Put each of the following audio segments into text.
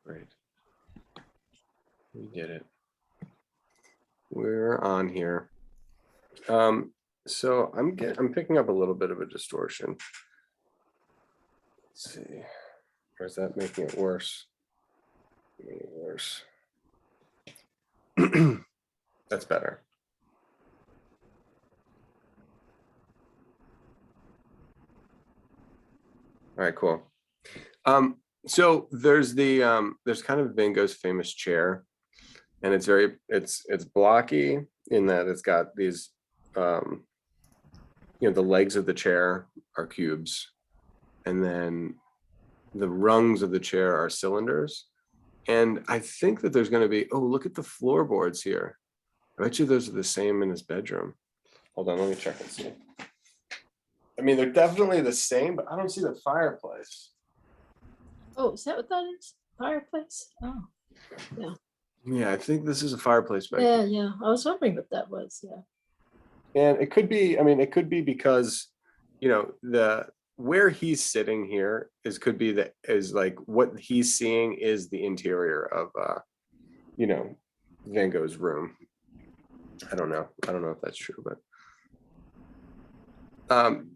Great. We did it. We're on here. So I'm picking up a little bit of a distortion. Let's see. Or is that making it worse? Making it worse. That's better. All right, cool. So there's there's kind of Van Gogh's famous chair, and it's blocky in that it's got these the legs of the chair are cubes, and then the rungs of the chair are cylinders. And I think that there's going to be, oh, look at the floorboards here. I bet you those are the same in his bedroom. Hold on, let me check and see. I mean, they're definitely the same, but I don't see the fireplace. Oh, is that what that is? Fireplace? Oh, yeah. Yeah, I think this is a fireplace back Yeah, here. yeah. I was wondering what that was. Yeah. And it could be, I mean, it could be because, where he's sitting here could be that is like what he's seeing is the interior of, Van Gogh's room. I don't know if that's true, but.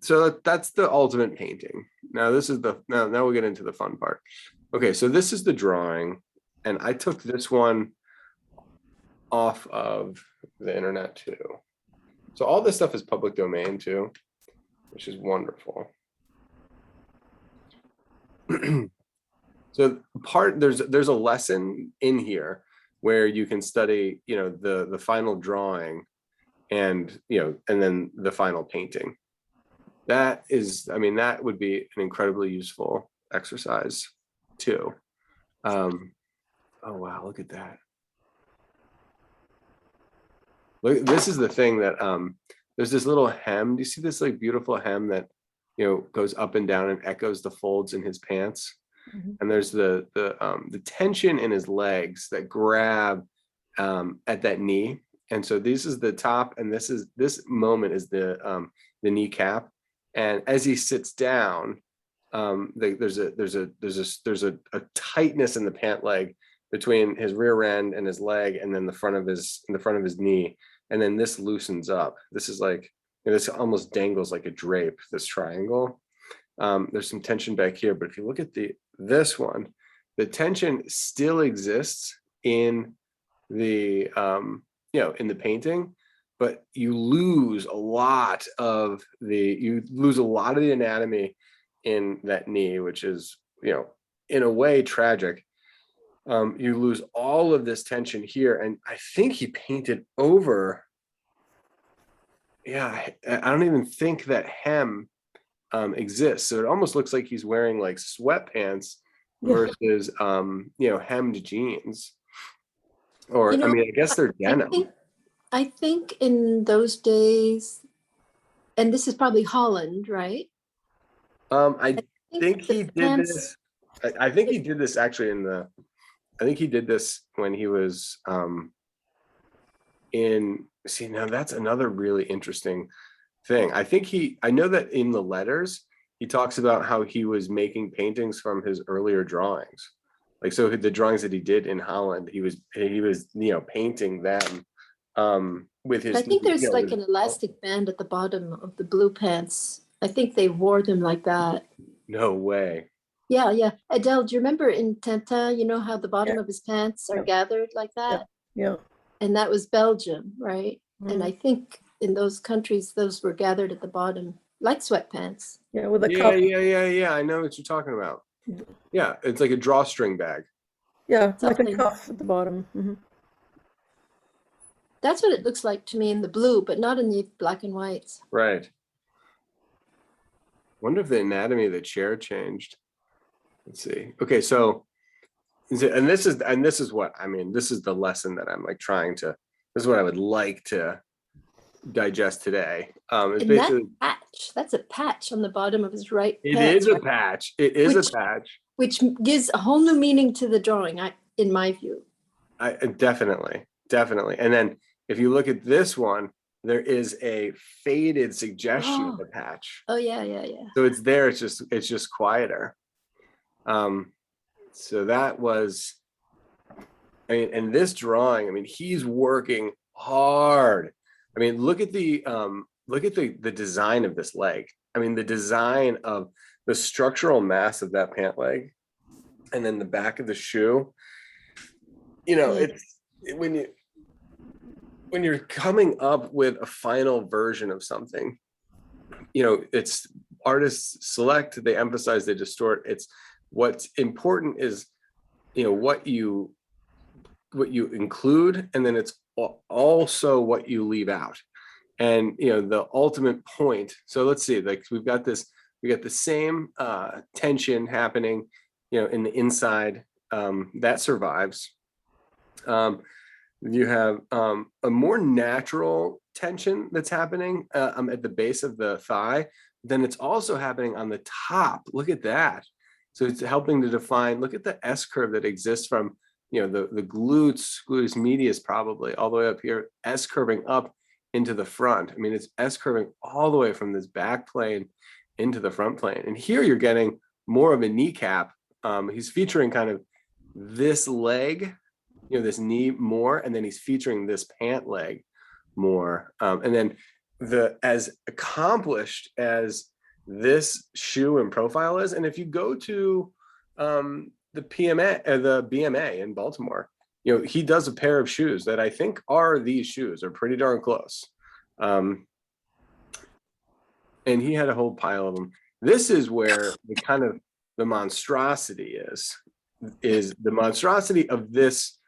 So that's the ultimate painting. Now this is now we'll get into the fun part. Okay, so this is the drawing, and I took this one off of the internet too. So all this stuff is public domain too, which is wonderful. So there's a lesson in here where you can study, the final drawing and then the final painting. That is, I mean, that would be an incredibly useful exercise too. Oh wow, look at that. Look, this is the thing that there's this little hem. Do you see this like beautiful hem that goes up and down and echoes the folds in his pants? Mm-hmm. And there's the tension in his legs that grab at that knee. And so this is the top, and this moment is the kneecap. And as he sits down, there's a tightness in the pant leg between his rear end and his leg, and then the front of his knee, and then this loosens up. This is like, this almost dangles like a drape. This triangle. There's some tension back here, but if you look at this one, the tension still exists in the in the painting. But you lose a lot of the anatomy in that knee, which is, in a way tragic. You lose all of this tension here. And I think he painted over. Yeah, I don't even think that hem exists. So it almost looks like he's wearing like sweatpants versus, hemmed jeans. Or, I mean, I guess they're denim. I think in those days, and this is probably Holland, right? I think he did this. I think he did this actually I think he did this when he was now that's another really interesting thing. I know that in the letters, he talks about how he was making paintings from his earlier drawings. Like, so the drawings that he did in Holland, he was painting them. With his, I think there's like an elastic band at the bottom of the blue pants. I think they wore them like that. No way. Yeah, yeah. Adele, do you remember in Tintin, you know how the bottom of his pants are gathered like that? Yeah. And that was Belgium, right? Mm-hmm. And I think in those countries, those were gathered at the bottom, like sweatpants. Yeah, with a cuff. Yeah. I know what you're talking about. Yeah, it's like a drawstring bag. Yeah, something. Like a cuff at the bottom. Mm-hmm. That's what it looks like to me in the blue, but not in the black and whites. Right. Wonder if the anatomy of the chair changed. Let's see. Okay, so, and this is what, I mean, this is the lesson that I'm like this is what I would like to digest today. It's basically that's a patch on the bottom of his right pant. It is a patch. It is a patch. Which gives a whole new meaning to the drawing, in my view. Definitely. And then if you look at this one, there is a faded suggestion of the patch. Oh yeah. So it's there. It's just quieter. So that was I mean, and this drawing, I mean, he's working hard. I mean, look at the design of this leg. I mean, the design of the structural mass of that pant leg, and then the back of the shoe. You know, Yeah. it's when you're coming up with a final version of something, you know, it's artists select, they emphasize, they distort. It's what's important is, you know, what you include, and then it's also what you leave out. And, you know, the ultimate point. So let's see, like we got the same tension happening, you know, in the inside, that survives. You have a more natural tension that's happening at the base of the thigh. Then it's also happening on the top. Look at that. So it's helping to define, look at the S curve that exists from, you know, the gluteus medius probably all the way up here, S curving up into the front. I mean, it's S curving all the way from this back plane into the front plane. And here you're getting more of a kneecap. He's featuring kind of this leg, you know, this knee more, and then he's featuring this pant leg more. And then as accomplished as this shoe and profile is, and if you go to the BMA in Baltimore, you know, he does a pair of shoes that I think are these shoes, are pretty darn close. And he had a whole pile of them. This is where the monstrosity is the monstrosity of this.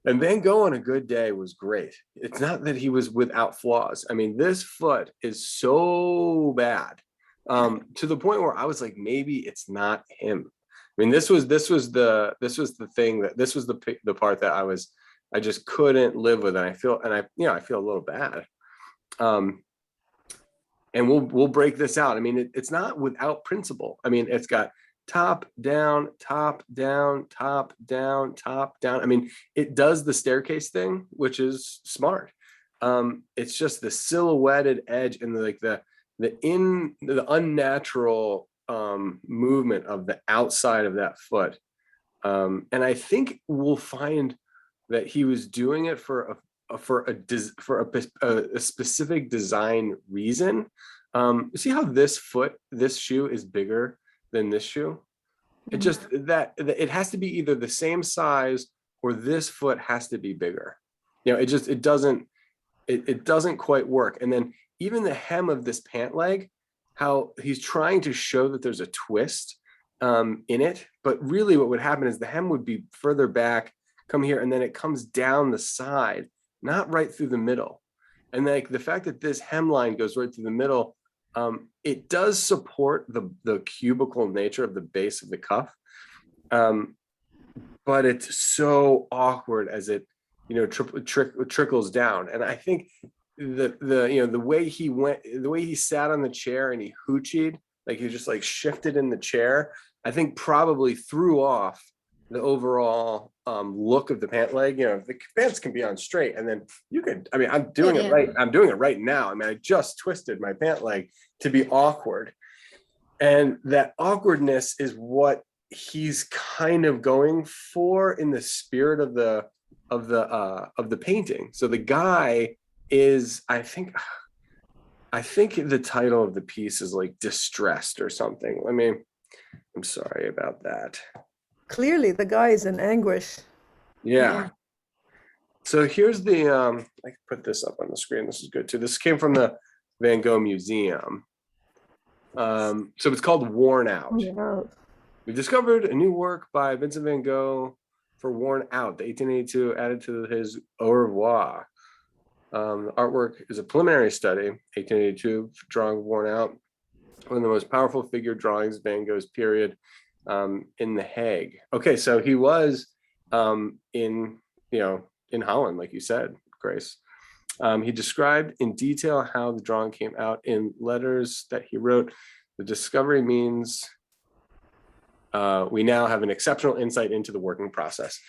And Van Gogh on a good day was great. It's not that he was without flaws. I mean, this foot is so bad, to the point where I was like, maybe it's not him. I mean, this was the thing that this was the part that I just couldn't live with, and I feel a little bad. And we'll break this out. I mean, it's not without principle. I mean, it's got top, down, top, down, top, down, top, down. I mean, it does the staircase thing, which is smart. It's just the silhouetted edge and the unnatural movement of the outside of that foot. And I think we'll find that he was doing it for a specific design reason. See how this shoe is bigger than this shoe? It just that it has to be either the same size or this foot has to be bigger. You know, it doesn't quite work. And then even the hem of this pant leg, how he's trying to show that there's a twist in it, but really what would happen is the hem would be further back, come here, and then it comes down the side, not right through the middle. And like the fact that this hemline goes right through the middle, it does support the cubical nature of the base of the cuff, but it's so awkward as it, you know, trickles down. And I think the way he sat on the chair and he hoochied, like he just like shifted in the chair, I think probably threw off the overall look of the pant leg. You know, the pants can be on straight, and then you could, I mean, I'm doing it right. I'm doing it right now. I mean, I just twisted my pant leg to be awkward. And that awkwardness is what he's kind of going for in the spirit of the painting. So the guy is, I think the title of the piece is like Distressed or something. I'm sorry about that. Clearly, the guy is in anguish. Yeah. So here's the, I can put this up on the screen. This is good too. This came from the Van Gogh Museum. So it's called Worn Out. Yeah. We discovered a new work by Vincent van Gogh for Worn Out, the 1882 added to his Au Revoir. The artwork is a preliminary study, 1882, drawing Worn Out, one of the most powerful figure drawings of Van Gogh's period. In The Hague. Okay, so he was in Holland, like you said, Grace. He described in detail how the drawing came out in letters that he wrote. The discovery means we now have an exceptional insight into the working process.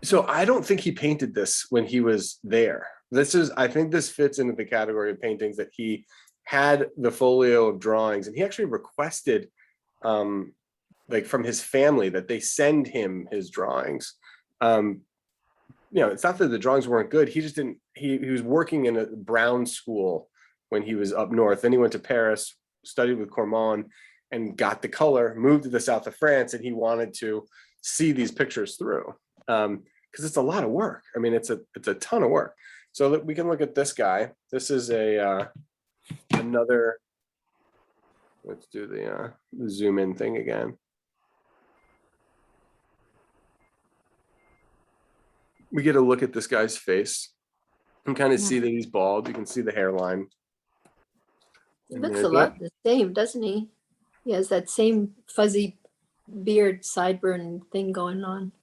So I don't think he painted this when he was there. I think this fits into the category of paintings that he had the folio of drawings, and he actually requested like from his family, that they send him his drawings. It's not that the drawings weren't good. He just didn't, he was working in a Brown school when he was up north. Then he went to Paris, studied with Cormon, and got the color, moved to the south of France, and he wanted to see these pictures through. Because it's a lot of work. I mean, it's a ton of work. So that we can look at this guy. This is another, let's do the zoom in thing again. We get a look at this guy's face and kind of see that he's bald. You can see the hairline. He looks a lot the same, doesn't he? He has that same fuzzy beard, sideburn thing going on.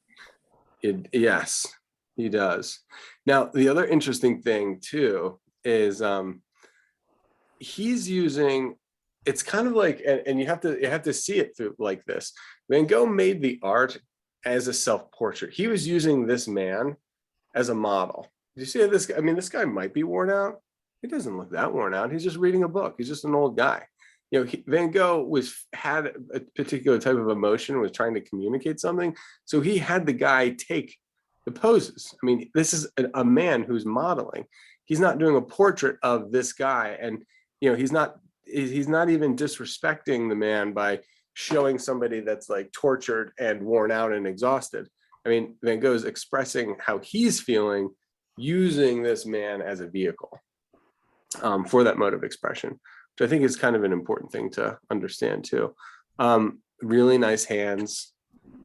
Yes, he does. Now, the other interesting thing too is he's using, it's kind of like, and you have to see it through like this. Van Gogh made the art as a self-portrait. He was using this man as a model. You see this guy? I mean, this guy might be worn out. He doesn't look that worn out. He's just reading a book. He's just an old guy. Van Gogh had a particular type of emotion, was trying to communicate something. So he had the guy take the poses. I mean, this is a man who's modeling. He's not doing a portrait of this guy. And, he's not even disrespecting the man by showing somebody that's like tortured and worn out and exhausted. I mean, Van Gogh's expressing how he's feeling using this man as a vehicle for that mode of expression, which I think is kind of an important thing to understand too. Really nice hands,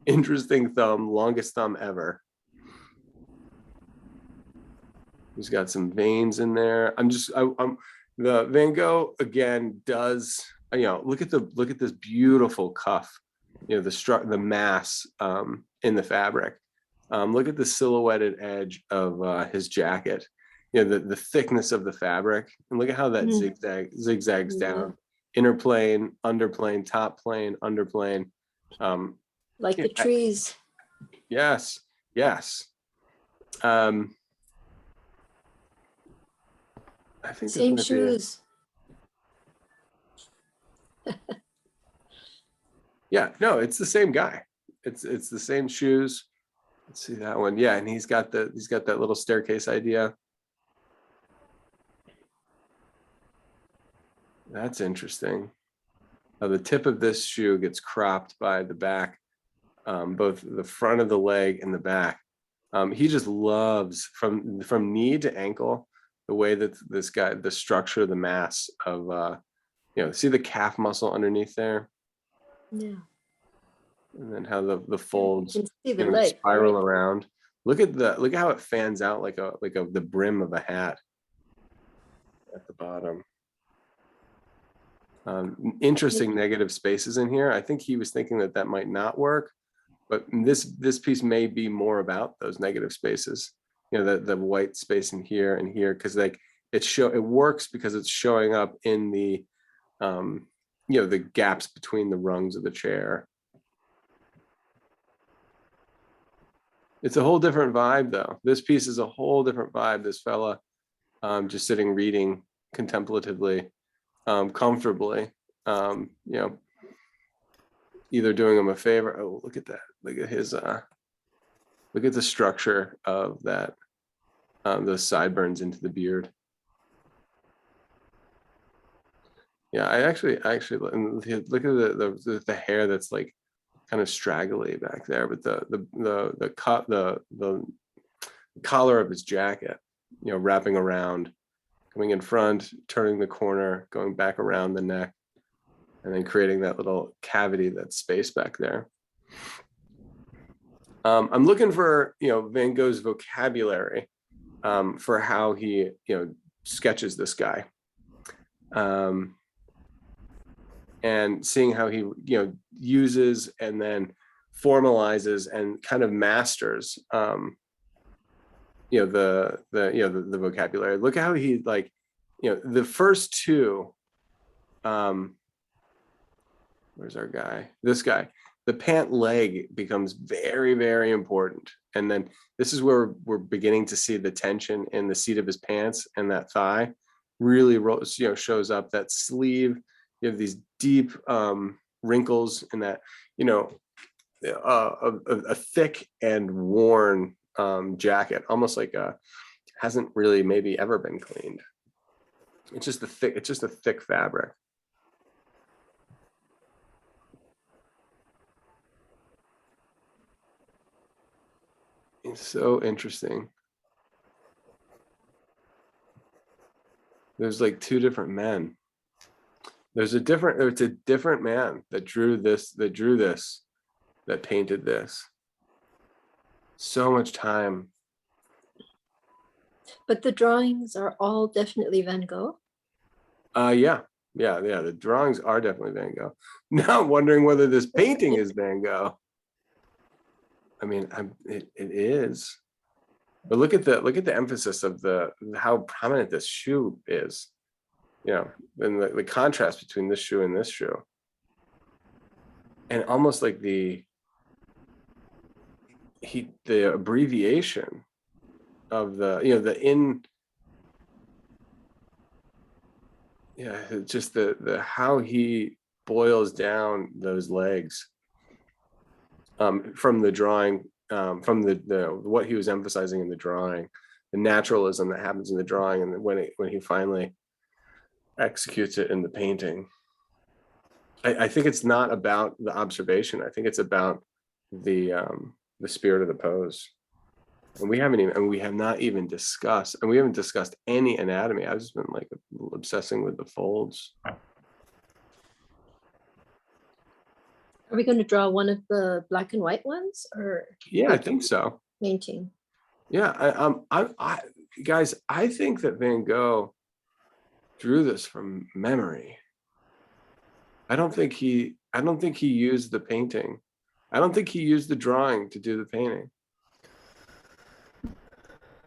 interesting thumb, longest thumb ever. He's got some veins in there. The Van Gogh again does, look at this beautiful cuff, the mass in the fabric. Look at the silhouetted edge of his jacket. The thickness of the fabric, and look at how that zigzags down. Inner plane, underplane, top plane, underplane. Like the trees. Yes. I think same shoes. Yeah, no, it's the same guy. It's the same shoes. Let's see that one. Yeah, and he's got that little staircase idea. That's interesting. The tip of this shoe gets cropped by the back, both the front of the leg and the back. He just loves from knee to ankle the way that this guy, the structure, the mass of, see the calf muscle underneath there. Yeah. And then how the folds leg, spiral right? around. Look at how it fans out like the brim of a hat at the bottom. Interesting negative spaces in here. I think he was thinking that might not work, but this piece may be more about those negative spaces. The white space in here and here, because like it works because it's showing up in the the gaps between the rungs of the chair. It's a whole different vibe though. This piece is a whole different vibe. This fella just sitting reading contemplatively, comfortably, either doing him a favor. Oh, look at that. Look at his look at the structure of that, those sideburns into the beard. Yeah, I actually look at the hair that's like kind of straggly back there, but the collar of his jacket, wrapping around, coming in front, turning the corner, going back around the neck, and then creating that little cavity, that space back there. I'm looking for Van Gogh's vocabulary for how he sketches this guy. And seeing how he uses and then formalizes and kind of masters the vocabulary. Look at how he the first two, where's our guy? This guy, the pant leg becomes very, very important. And then this is where we're beginning to see the tension in the seat of his pants, and that thigh really shows up. That sleeve, you have these deep wrinkles in that, you know, a thick and worn jacket, almost like hasn't really maybe ever been cleaned. It's just a thick fabric. It's so interesting. There's like two different men. It's a different man that drew this, that painted this. So much time. But the drawings are all definitely Van Gogh. Yeah. The drawings are definitely Van Gogh. Now I'm wondering whether this painting is Van Gogh. I mean, it is. But look at the emphasis of how prominent this shoe is. You know, and the contrast between this shoe and this shoe. And almost like the abbreviation of just the how he boils down those legs from the drawing, from the what he was emphasizing in the drawing, the naturalism that happens in the drawing, and when he finally executes it in the painting. I think it's not about the observation. I think it's about the spirit of the pose. And we have not even discussed, and we haven't discussed any anatomy. I've just been like obsessing with the folds. Are we going to draw one of the black and white ones, or? Yeah, I think so. Painting. Yeah, guys, I think that Van Gogh drew this from memory. I don't think he used the painting. I don't think he used the drawing to do the painting.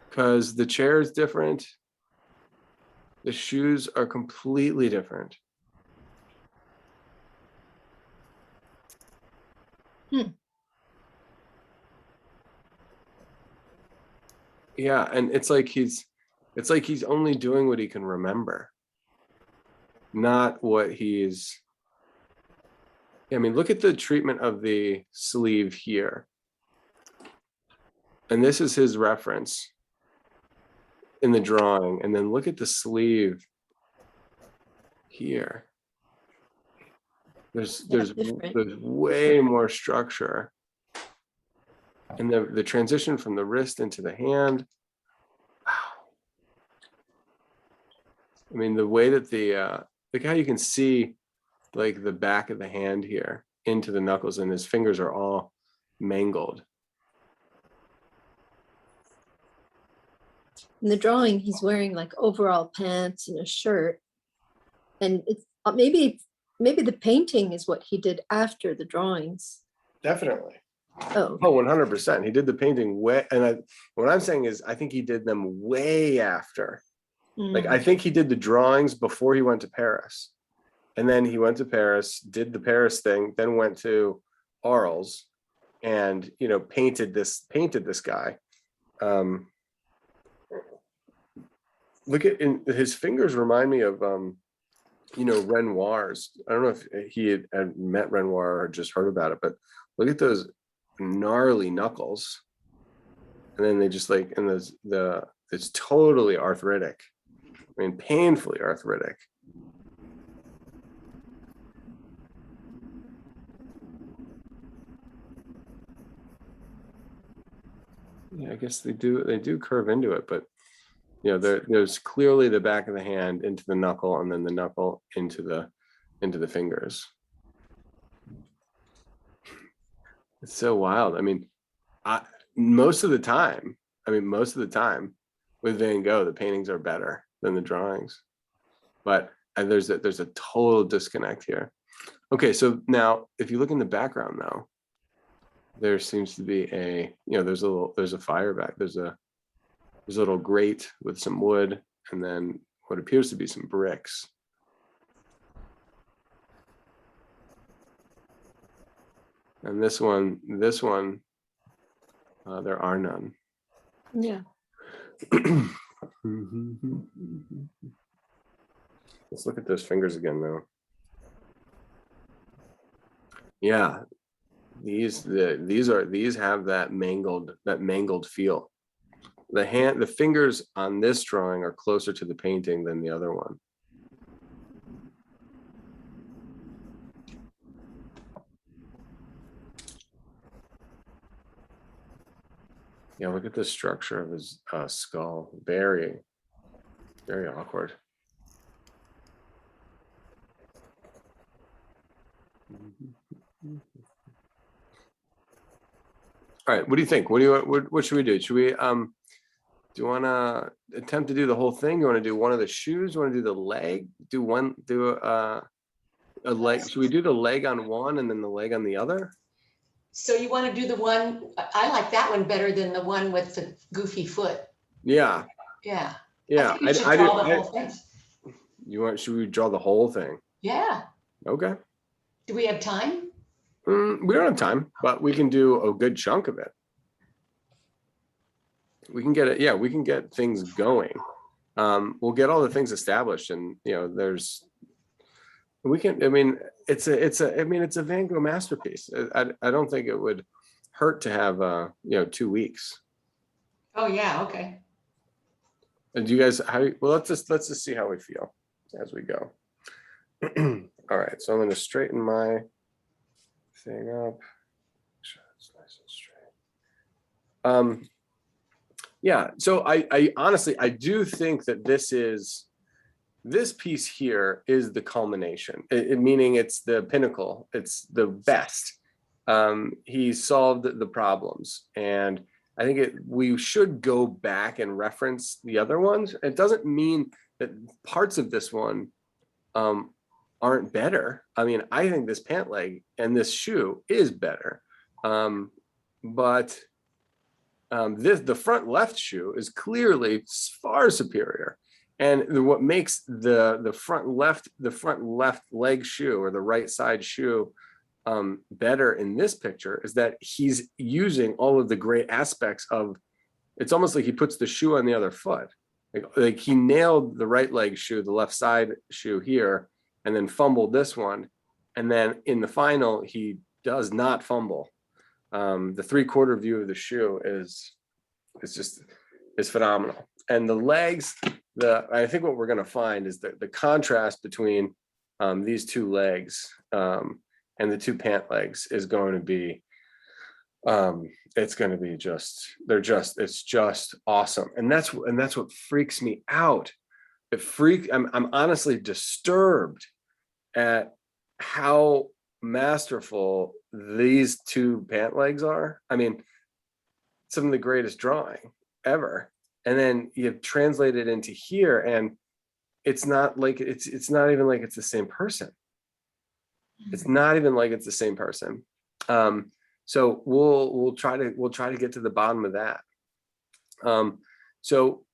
Because the chair is different. The shoes are completely different. Yeah, and it's like he's only doing what he can remember, not what he's. I mean, look at the treatment of the sleeve here. And this is his reference in the drawing. And then look at the sleeve here. There's way more structure. And the transition from the wrist into the hand. Wow. I mean, the way that look how you can see like the back of the hand here into the knuckles, and his fingers are all mangled. In the drawing, he's wearing like overall pants and a shirt. And it's maybe the painting is what he did after the drawings. Definitely. Oh, 100%. He did the painting way, and what I'm saying is I think he did them way after. Like, I think he did the drawings before he went to Paris. And then he went to Paris, did the Paris thing, then went to Arles and, painted this guy. Look at his fingers remind me of, Renoir's. I don't know if he had met Renoir or just heard about it, but look at those gnarly knuckles. And then they just like, and it's totally arthritic. I mean, painfully arthritic. Yeah, I guess they do curve into it, but there's clearly the back of the hand into the knuckle, and then the knuckle into the fingers. It's so wild. I mean, most of the time with Van Gogh, the paintings are better than the drawings, but there's a total disconnect here. Okay, so now if you look in the background now, there seems to be there's a fire back. There's a little grate with some wood, and then what appears to be some bricks. And this one, there are none. yeah. Let's look at those fingers again, though. Yeah, these have that mangled feel. The fingers on this drawing are closer to the painting than the other one. Yeah, look at the structure of his skull. Very, very awkward. All right, what do you think? What should we do? Should we do you want to attempt to do the whole thing? You want to do one of the shoes? You want to do the leg? Do a leg? Should we do the leg on one and then the leg on the other? So you want to do the one, I like that one better than the one with the goofy foot. Yeah. Yeah. Yeah. I think we should draw the whole thing. Should we draw the whole thing? Yeah. Okay. Do we have time? We don't have time, but we can do a good chunk of it. We can get it. Yeah, we can get things going. We'll get all the things established, and I mean, it's a Van Gogh masterpiece. I don't think it would hurt to have 2 weeks. Oh yeah, okay. And do you guys let's just see how we feel as we go. All right, so I'm going to straighten my thing up. Make sure it's nice and straight. Yeah, so I honestly do think that this piece here is the culmination, meaning it's the pinnacle, it's the best. He solved the problems, and I think we should go back and reference the other ones. It doesn't mean that parts of this one aren't better. I mean, I think this pant leg and this shoe is better, but the front left shoe is clearly far superior. And what makes the front left leg shoe, or the right side shoe, better in this picture is that he's using all of the great aspects of. It's almost like he puts the shoe on the other foot. Like he nailed the right leg shoe, the left side shoe here, and then fumbled this one. And then in the final, he does not fumble. The 3/4 view of the shoe is phenomenal. And the legs, I think what we're going to find is that the contrast between these two legs and the two pant legs is going to be, it's going to be it's just awesome. And that's what freaks me out. I'm honestly disturbed at how masterful these two pant legs are. I mean, some of the greatest drawing ever. And then you translate it into here, and it's not like it's not even like it's the same person. It's not even like it's the same person. So we'll try to get to the bottom of that. So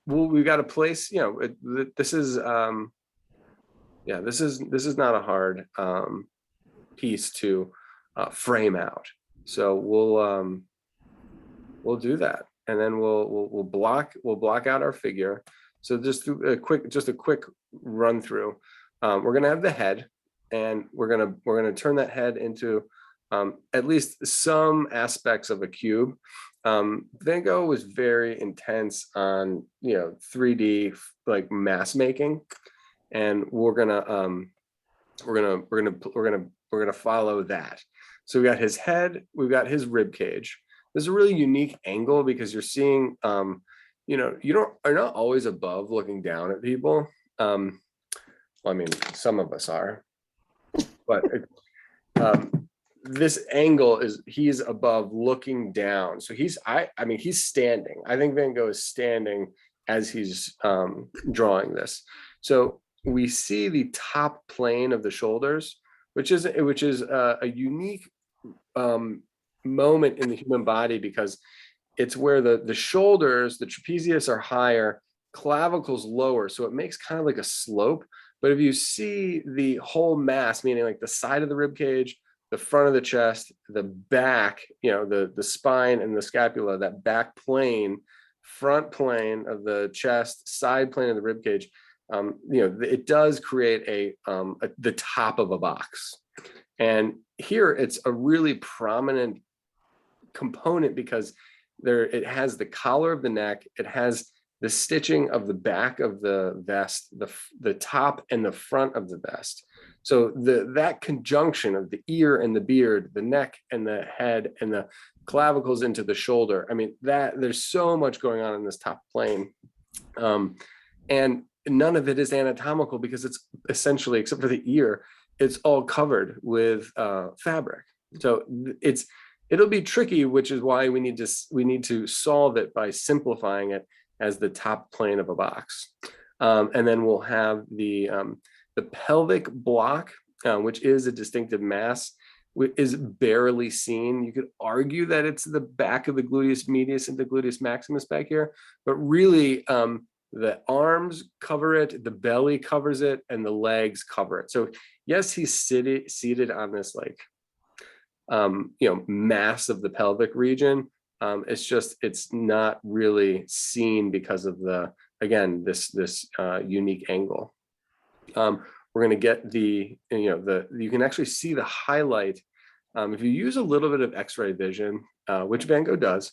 we've got a place, this is this is not a hard piece to frame out. So we'll do that, and then we'll block out our figure. So just a quick run through. We're gonna have the head, and we're gonna turn that head into at least some aspects of a cube. Van Gogh was very intense on 3D like mass making, and we're gonna follow that. So we got his head, we've got his rib cage. This is a really unique angle because you're seeing, you're not always above looking down at people. Well, I mean, some of us are, but this angle he's above looking down. So he's standing. I think Van Gogh is standing as he's drawing this. So we see the top plane of the shoulders, which is a unique moment in the human body, because it's where the shoulders, the trapezius are higher, clavicles lower, so it makes kind of like a slope. But if you see the whole mass, meaning like the side of the rib cage, the front of the chest, the back, the spine and the scapula, that back plane, front plane of the chest, side plane of the rib cage, it does create the top of a box. And here it's a really prominent component because it has the collar of the neck, it has the stitching of the back of the vest, the top and the front of the vest. So that conjunction of the ear and the beard, the neck and the head and the clavicles into the shoulder. I mean, there's so much going on in this top plane. And none of it is anatomical because it's essentially, except for the ear, it's all covered with fabric. So it'll be tricky, which is why we need to solve it by simplifying it as the top plane of a box. And then we'll have the pelvic block, which is a distinctive mass, is barely seen. You could argue that it's the back of the gluteus medius and the gluteus maximus back here, but really the arms cover it, the belly covers it, and the legs cover it. So yes, he's seated on this like, mass of the pelvic region. It's not really seen because of this unique angle. We're going to get you can actually see the highlight. If you use a little bit of X-ray vision, which Van Gogh does,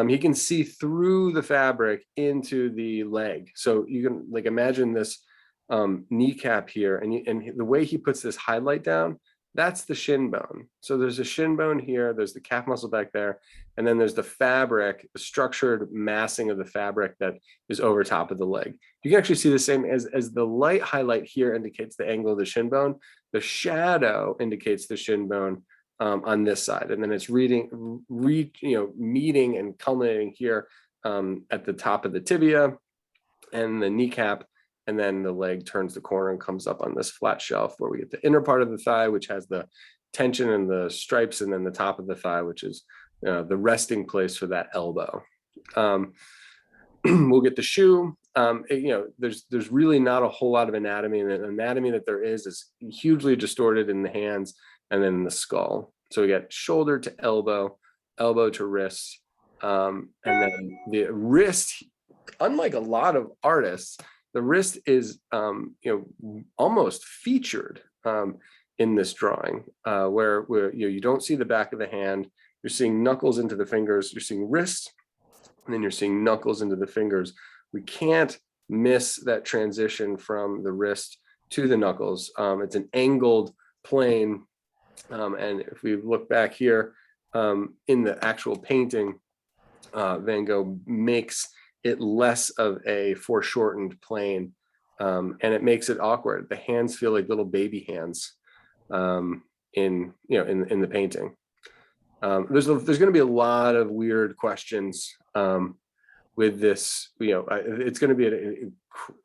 he can see through the fabric into the leg. So you can like imagine this kneecap here, and the way he puts this highlight down, that's the shin bone. So there's a shin bone here, there's the calf muscle back there, and then there's the fabric, the structured massing of the fabric that is over top of the leg. You can actually see the same as the light highlight here indicates the angle of the shin bone. The shadow indicates the shin bone on this side, and then it's meeting and culminating here at the top of the tibia and the kneecap. And then the leg turns the corner and comes up on this flat shelf where we get the inner part of the thigh, which has the tension and the stripes, and then the top of the thigh, which is the resting place for that elbow. We'll get the shoe. There's really not a whole lot of anatomy, and the anatomy that there is hugely distorted in the hands and then in the skull. So we got shoulder to elbow, elbow to wrist, and then the wrist, unlike a lot of artists, the wrist is, almost featured in this drawing, where you don't see the back of the hand. You're seeing knuckles into the fingers. You're seeing wrist, and then you're seeing knuckles into the fingers. We can't miss that transition from the wrist to the knuckles. It's an angled plane, and if we look back here in the actual painting, Van Gogh makes it less of a foreshortened plane, and it makes it awkward. The hands feel like little baby hands in the painting. There's going to be a lot of weird questions with this. It's going to be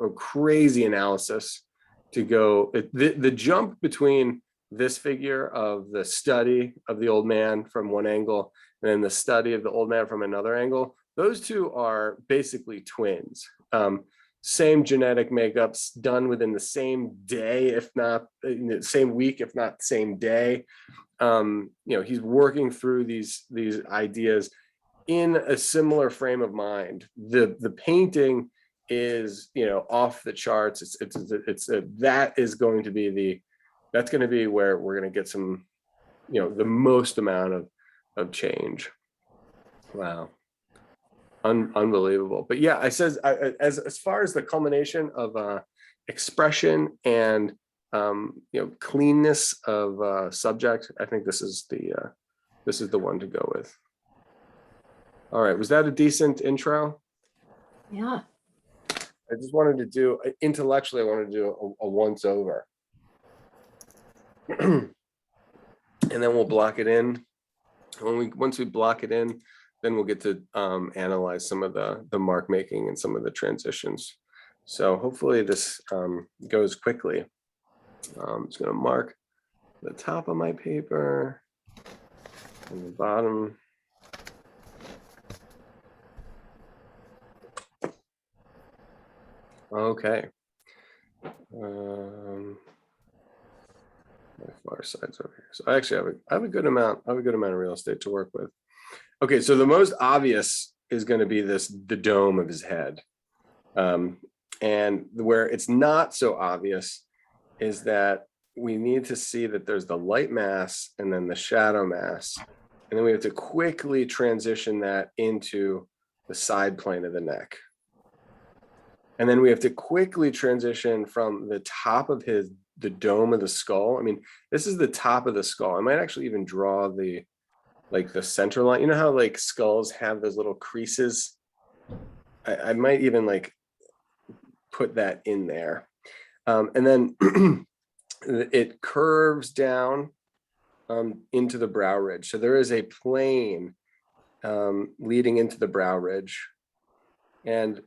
a crazy analysis to go. The jump between this figure of the study of the old man from one angle and then the study of the old man from another angle, those two are basically twins. Same genetic makeups, done within the same day, if not the same week, if not same day. He's working through these ideas in a similar frame of mind. The painting is off the charts. That's going to be where we're going to get some the most amount of change. Wow. Unbelievable. But yeah, as far as the culmination of expression and cleanness of subject, I think this is the one to go with. All right, was that a decent intro? Yeah. I just wanted to do intellectually, I wanted to do a once over. And then we'll block it in. Once we block it in, then we'll get to analyze some of the mark making and some of the transitions. So hopefully this goes quickly. I'm just going to mark the top of my paper and the bottom. Okay. My far side's over here. So I actually have a good amount of real estate to work with. Okay, so the most obvious is going to be the dome of his head. And where it's not so obvious is that we need to see that there's the light mass and then the shadow mass. And then we have to quickly transition that into the side plane of the neck. And then we have to quickly transition from the top of the dome of the skull. I mean, this is the top of the skull. I might actually even draw the center line. You know how like skulls have those little creases? I might even like put that in there. And then it curves down into the brow ridge. So there is a plane leading into the brow ridge. And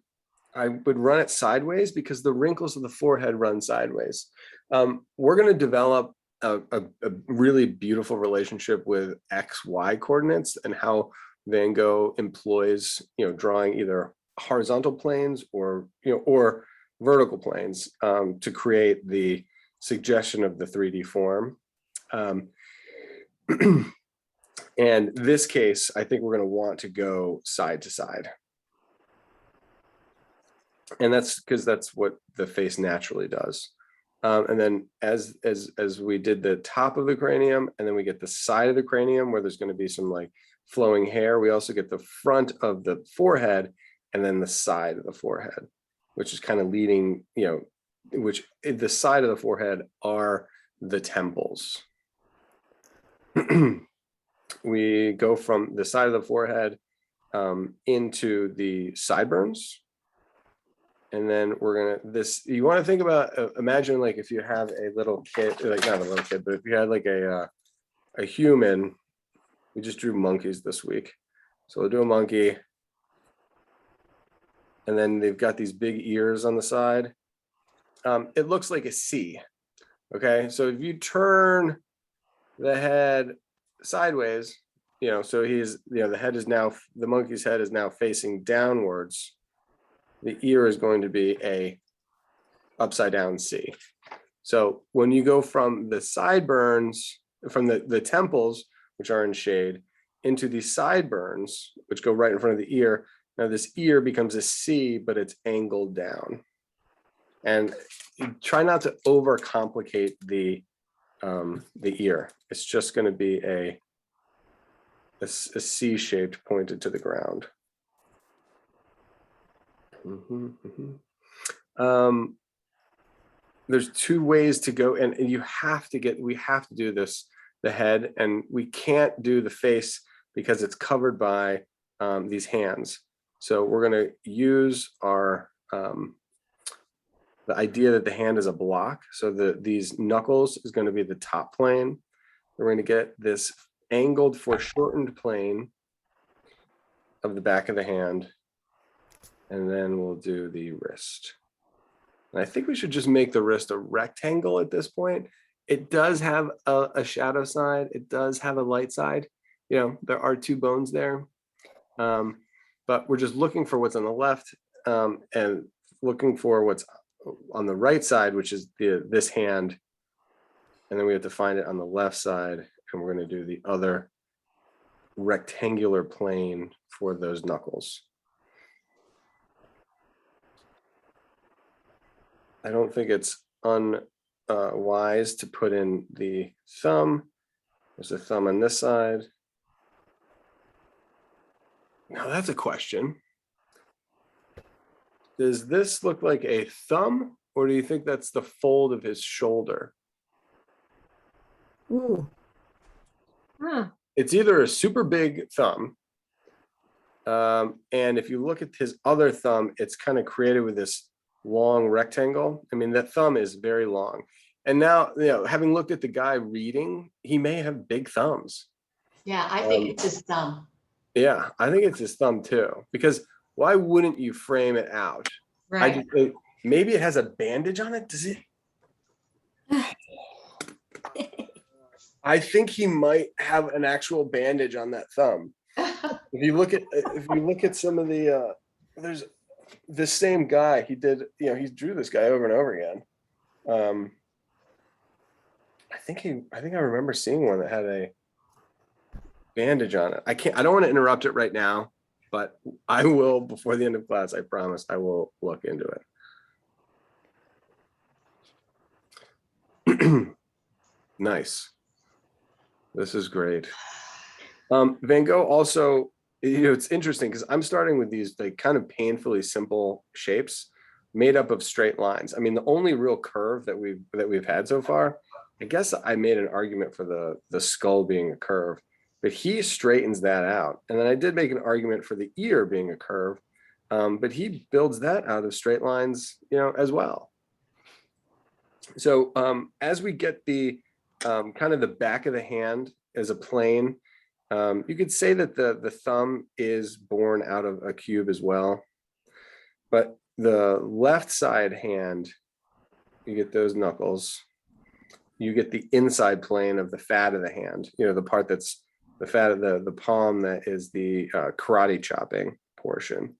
I would run it sideways because the wrinkles of the forehead run sideways. We're going to develop a really beautiful relationship with XY coordinates and how Van Gogh employs, drawing either horizontal planes or vertical planes to create the suggestion of the 3D form. And this case, I think we're going to want to go side to side. And that's because that's what the face naturally does. And then as we did the top of the cranium, and then we get the side of the cranium where there's going to be some like flowing hair, we also get the front of the forehead and then the side of the forehead, which is kind of leading, which the side of the forehead are the temples. We go from the side of the forehead into the sideburns. And then we're gonna, you want to think about, imagine like if you have a little kid, like not a little kid, but if you had like a human, we just drew monkeys this week. So we'll do a monkey. And then they've got these big ears on the side. It looks like a C. Okay, so if you turn the head sideways, so he's, the head is now, the monkey's head is now facing downwards. The ear is going to be a upside down C. So when you go from the sideburns, from the temples, which are in shade, into the sideburns, which go right in front of the ear, now this ear becomes a C, but it's angled down. And try not to overcomplicate the ear. It's just going to be a C-shaped pointed to the ground. There's two ways to go, and we have to do this, the head, and we can't do the face because it's covered by these hands. So we're going to use our the idea that the hand is a block. So these knuckles is going to be the top plane. We're going to get this angled foreshortened plane of the back of the hand. And then we'll do the wrist. And I think we should just make the wrist a rectangle at this point. It does have a shadow side. It does have a light side. There are two bones there. But we're just looking for what's on the left and looking for what's on the right side, which is this hand. And then we have to find it on the left side. And we're going to do the other rectangular plane for those knuckles. I don't think it's unwise to put in the thumb. There's a thumb on this side. Now that's a question. Does this look like a thumb, or do you think that's the fold of his shoulder? Ooh. Huh. It's either a super big thumb, and if you look at his other thumb, it's kind of created with this long rectangle. I mean, that thumb is very long. And now, having looked at the guy reading, he may have big thumbs. Yeah, I think it's his thumb. Yeah, I think it's his thumb too, because why wouldn't you frame it out? Right. I just think maybe it has a bandage on it. Does it? I think he might have an actual bandage on that thumb. If you look at some of the there's the same guy, he did, he drew this guy over and over again. I think I remember seeing one that had a bandage on it. I don't want to interrupt it right now, but I will before the end of class. I promise I will look into it. Nice. This is great. Van Gogh also, it's interesting because I'm starting with these like kind of painfully simple shapes made up of straight lines. I mean, the only real curve that we've had so far, I guess I made an argument for the skull being a curve, but he straightens that out. And then I did make an argument for the ear being a curve, but he builds that out of straight lines, as well. So as we get the kind of the back of the hand as a plane, you could say that the thumb is born out of a cube as well. But the left side hand, you get those knuckles. You get the inside plane of the fat of the hand, the part that's the fat of the palm that is the karate chopping portion.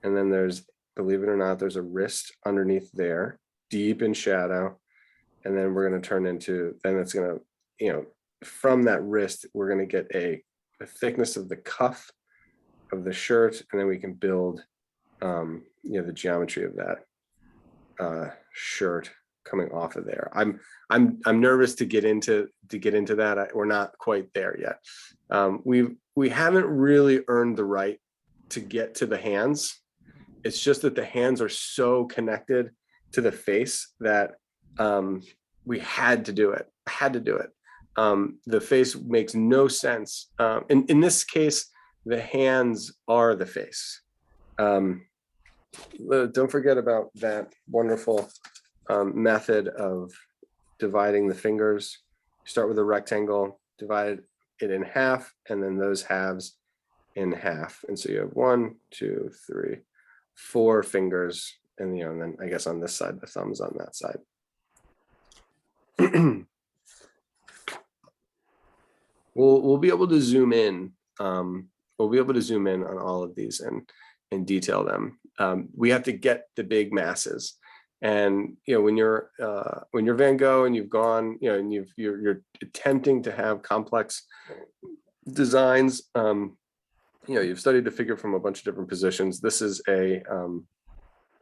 And then there's, believe it or not, there's a wrist underneath there, deep in shadow. And then we're going to turn into, then it's going to, from that wrist, we're going to get a thickness of the cuff of the shirt. And then we can build, the geometry of that shirt coming off of there. I'm nervous to get into that. We're not quite there yet. We haven't really earned the right to get to the hands. It's just that the hands are so connected to the face that we had to do it. The face makes no sense. In this case, the hands are the face. Don't forget about that wonderful method of dividing the fingers. Start with a rectangle, divide it in half, and then those halves in half. And so you have 1, 2, 3, 4 fingers, and and then I guess on this side, the thumb's on that side. We'll be able to zoom in. We'll be able to zoom in on all of these and detail them. We have to get the big masses, and when you're Van Gogh and you've gone, and you're attempting to have complex designs. You've studied the figure from a bunch of different positions. This is a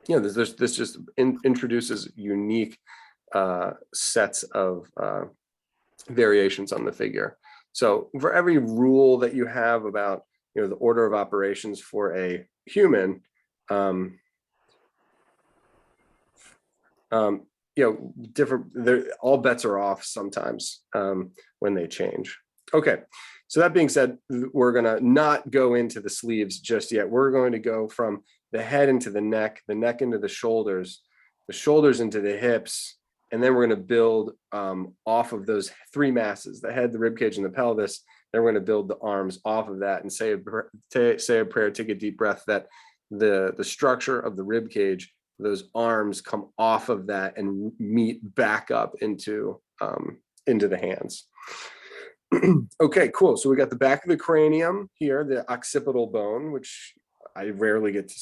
this just introduces unique sets of variations on the figure. So for every rule that you have about the order of operations for a human, different. All bets are off sometimes when they change. Okay, so that being said, we're gonna not go into the sleeves just yet. We're going to go from the head into the neck into the shoulders into the hips, and then we're going to build off of those 3 masses: the head, the rib cage, and the pelvis. Then we're going to build the arms off of that and say a prayer, take a deep breath, that the structure of the rib cage, those arms come off of that and meet back up into the hands. Okay, cool. So we got the back of the cranium here, the occipital bone, which I rarely get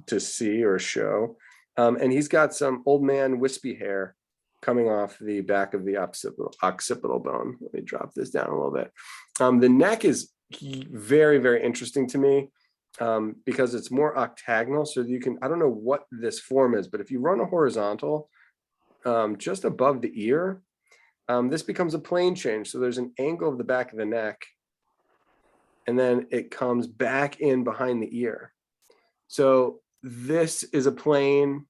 to see or show. And he's got some old man wispy hair coming off the back of the occipital bone. Let me drop this down a little bit. The neck is very, very interesting to me because it's more octagonal. So you can, I don't know what this form is, but if you run a horizontal just above the ear, this becomes a plane change. So there's an angle of the back of the neck, and then it comes back in behind the ear. So this is a plane.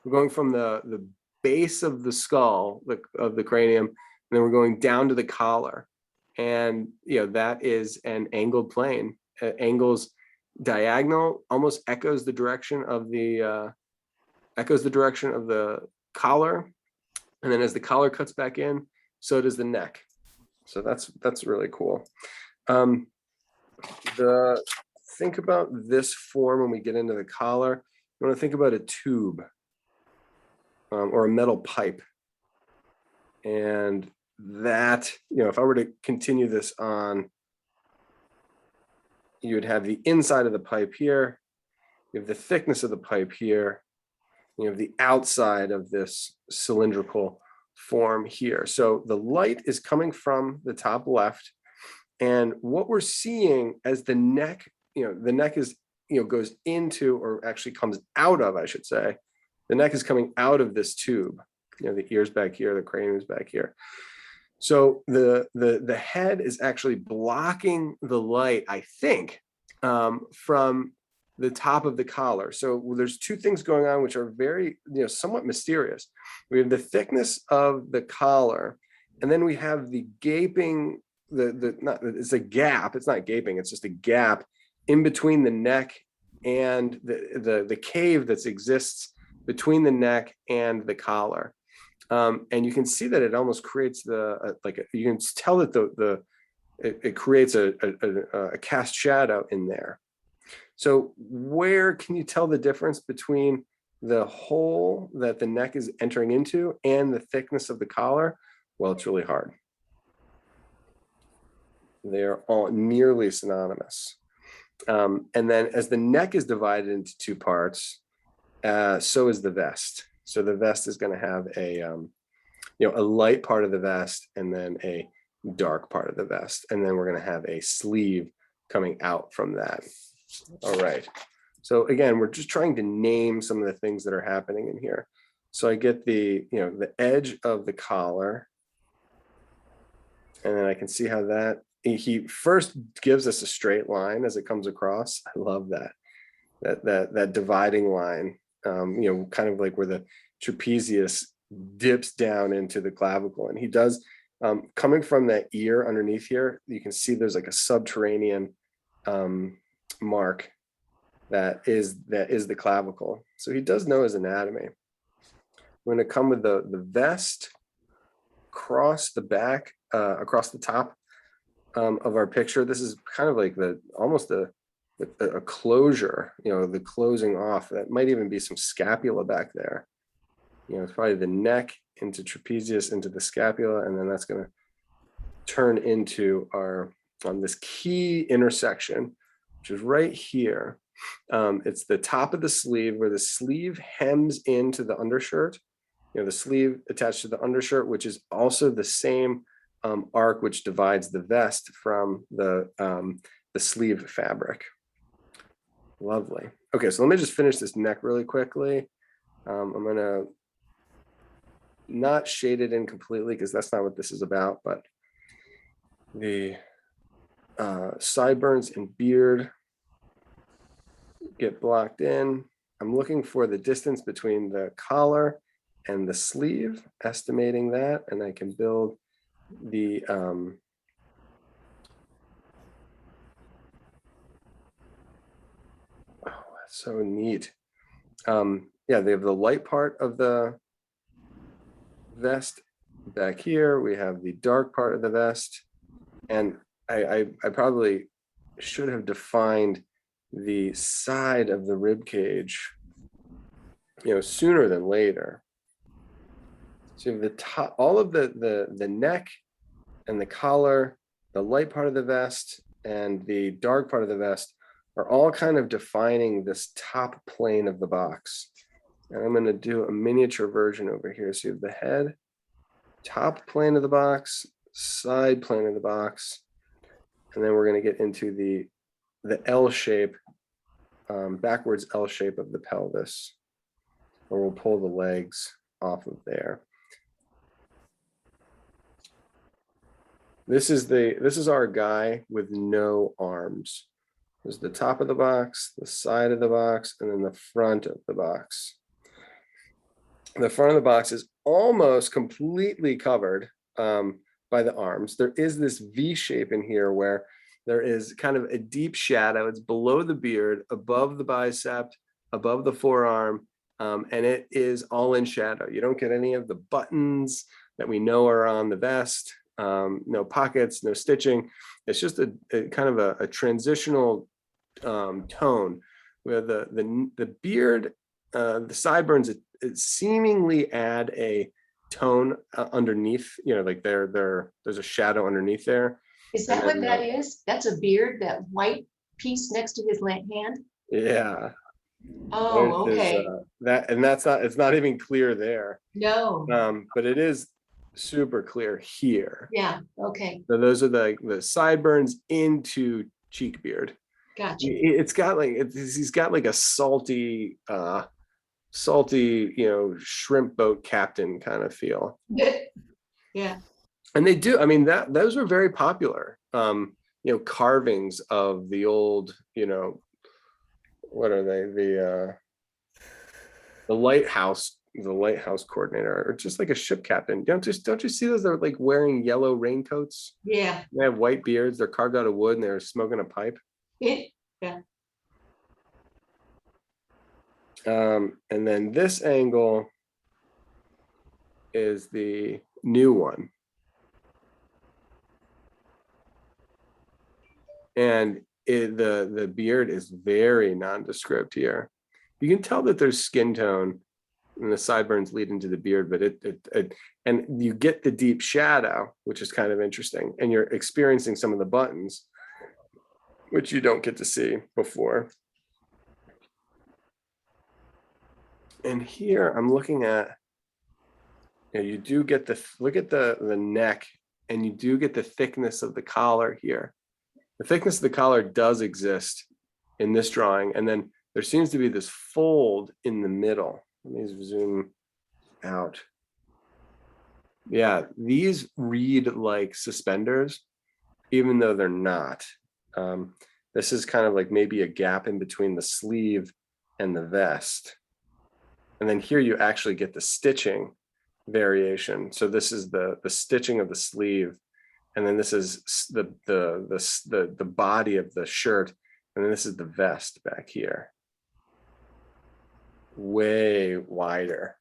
We're going from the base of the skull, of the cranium, and then we're going down to the collar. And that is an angled plane. Angles diagonal, almost echoes the direction of the collar. And then as the collar cuts back in, so does the neck. So that's really cool. Think about this form when we get into the collar. You want to think about a tube or a metal pipe. And that, if I were to continue this on, you would have the inside of the pipe here. You have the thickness of the pipe here. You have the outside of this cylindrical form here. So the light is coming from the top left. And what we're seeing as the neck, the neck is, goes into, or actually comes out of, I should say, the neck is coming out of this tube. The ear's back here, the cranium is back here. So the head is actually blocking the light, I think, from the top of the collar. So there's two things going on which are very, somewhat mysterious. We have the thickness of the collar, and then we have the gaping, it's a gap. It's not gaping, it's just a gap in between the neck and the cave that exists between the neck and the collar. And you can see that it almost creates you can tell that it creates a cast shadow in there. So where can you tell the difference between the hole that the neck is entering into and the thickness of the collar? Well, it's really hard. They're all nearly synonymous. And then as the neck is divided into two parts, so is the vest. So the vest is going to have a light part of the vest and then a dark part of the vest. And then we're going to have a sleeve coming out from that. All right. So again, we're just trying to name some of the things that are happening in here. So I get the edge of the collar. And then I can see how that, he first gives us a straight line as it comes across. I love that dividing line, kind of like where the trapezius dips down into the clavicle. And he does, coming from that ear underneath here, you can see there's like a subterranean mark that is the clavicle. So he does know his anatomy. We're going to come with the vest across the back, across the top of our picture. This is kind of like almost a closure, the closing off. That might even be some scapula back there. It's probably the neck into trapezius into the scapula, and then that's going to turn into our this key intersection, which is right here. It's the top of the sleeve where the sleeve hems into the undershirt. The sleeve attached to the undershirt, which is also the same arc which divides the vest from the sleeve fabric. Lovely. Okay, so let me just finish this neck really quickly. I'm gonna not shade it in completely because that's not what this is about, but the sideburns and beard get blocked in. I'm looking for the distance between the collar and the sleeve, estimating that, and I can build the oh, that's so neat. Yeah, they have the light part of the vest back here. We have the dark part of the vest, and I probably should have defined the side of the rib cage, sooner than later. So the top, all of the neck and the collar, the light part of the vest and the dark part of the vest are all kind of defining this top plane of the box. And I'm going to do a miniature version over here. So you have the head, top plane of the box, side plane of the box, and then we're going to get into the L shape, backwards L shape of the pelvis, or we'll pull the legs off of there. This is our guy with no arms. There's the top of the box, the side of the box, and then the front of the box. The front of the box is almost completely covered by the arms. There is this V shape in here where there is kind of a deep shadow. It's below the beard, above the bicep, above the forearm, and it is all in shadow. You don't get any of the buttons that we know are on the vest. No pockets, no stitching. It's just a kind of a transitional tone where the beard, the sideburns, it seemingly add a tone underneath. Like there's a shadow underneath there. Is that what that is? That's a beard, that white piece next to his hand? Yeah. Oh, okay. It's not even clear there. No. But it is super clear here. Yeah. Okay. So those are the sideburns into cheek beard. Gotcha. He's got like a salty, shrimp boat captain kind of feel. Yeah. And they do, I mean, those were very popular. You know, carvings of the old, you know, what are they? The lighthouse coordinator, or just like a ship captain. Don't you see those? They're like wearing yellow raincoats. Yeah. They have white beards. They're carved out of wood, and they're smoking a pipe. Yeah. And then this angle is the new one. And the beard is very nondescript here. You can tell that there's skin tone and the sideburns lead into the beard, but and you get the deep shadow, which is kind of interesting. And you're experiencing some of the buttons, which you don't get to see before. And here I'm looking at, you do get look at the neck, and you do get the thickness of the collar here. The thickness of the collar does exist in this drawing. And then there seems to be this fold in the middle. Let me zoom out. Yeah, these read like suspenders, even though they're not. This is kind of like maybe a gap in between the sleeve and the vest. And then here you actually get the stitching variation. So this is the stitching of the sleeve. And then this is the body of the shirt. And then this is the vest back here. Way wider.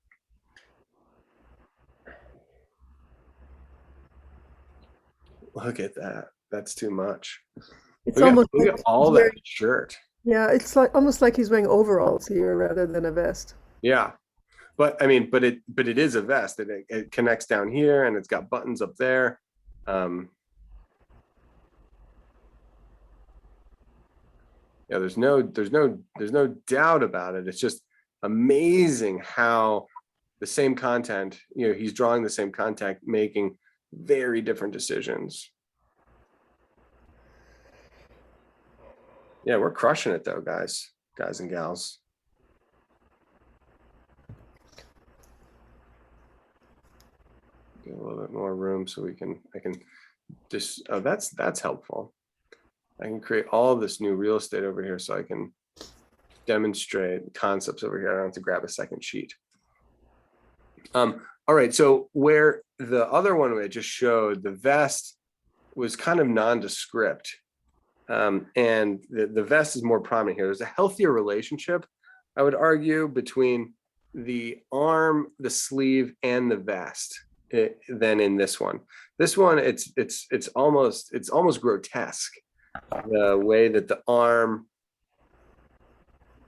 Look at that. That's too much. It's almost Look like at all he's that wearing, shirt. yeah, it's like almost like he's wearing overalls here rather than a vest. Yeah. But I mean, but it is a vest. It connects down here, and it's got buttons up there. Yeah, there's no doubt about it. It's just amazing how the same content, you know, he's drawing the same content, making very different decisions. Yeah, we're crushing it though, guys and gals. Get a little bit more room so I can just, oh, that's helpful. I can create all this new real estate over here so I can demonstrate concepts over here. I don't have to grab a second sheet. All right, so where the other one I just showed, the vest was kind of nondescript. And the vest is more prominent here. There's a healthier relationship, I would argue, between the arm, the sleeve, and the vest than in this one. This one, it's almost grotesque. The way that the arm,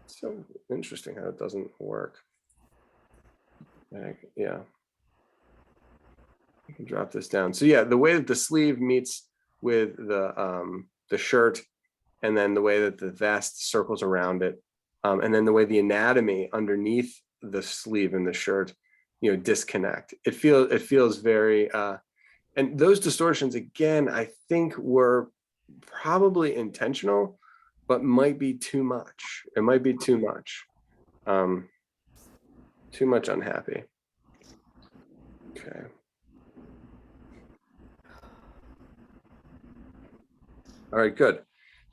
so interesting how it doesn't work. Yeah, I can drop this down. So yeah, the way that the sleeve meets with the shirt, and then the way that the vest circles around it, and then the way the anatomy underneath the sleeve and the shirt, you know, disconnect. It feels very, and those distortions again, I think were probably intentional, but might be too much. It might be too much. Too much unhappy. Okay. All right, good.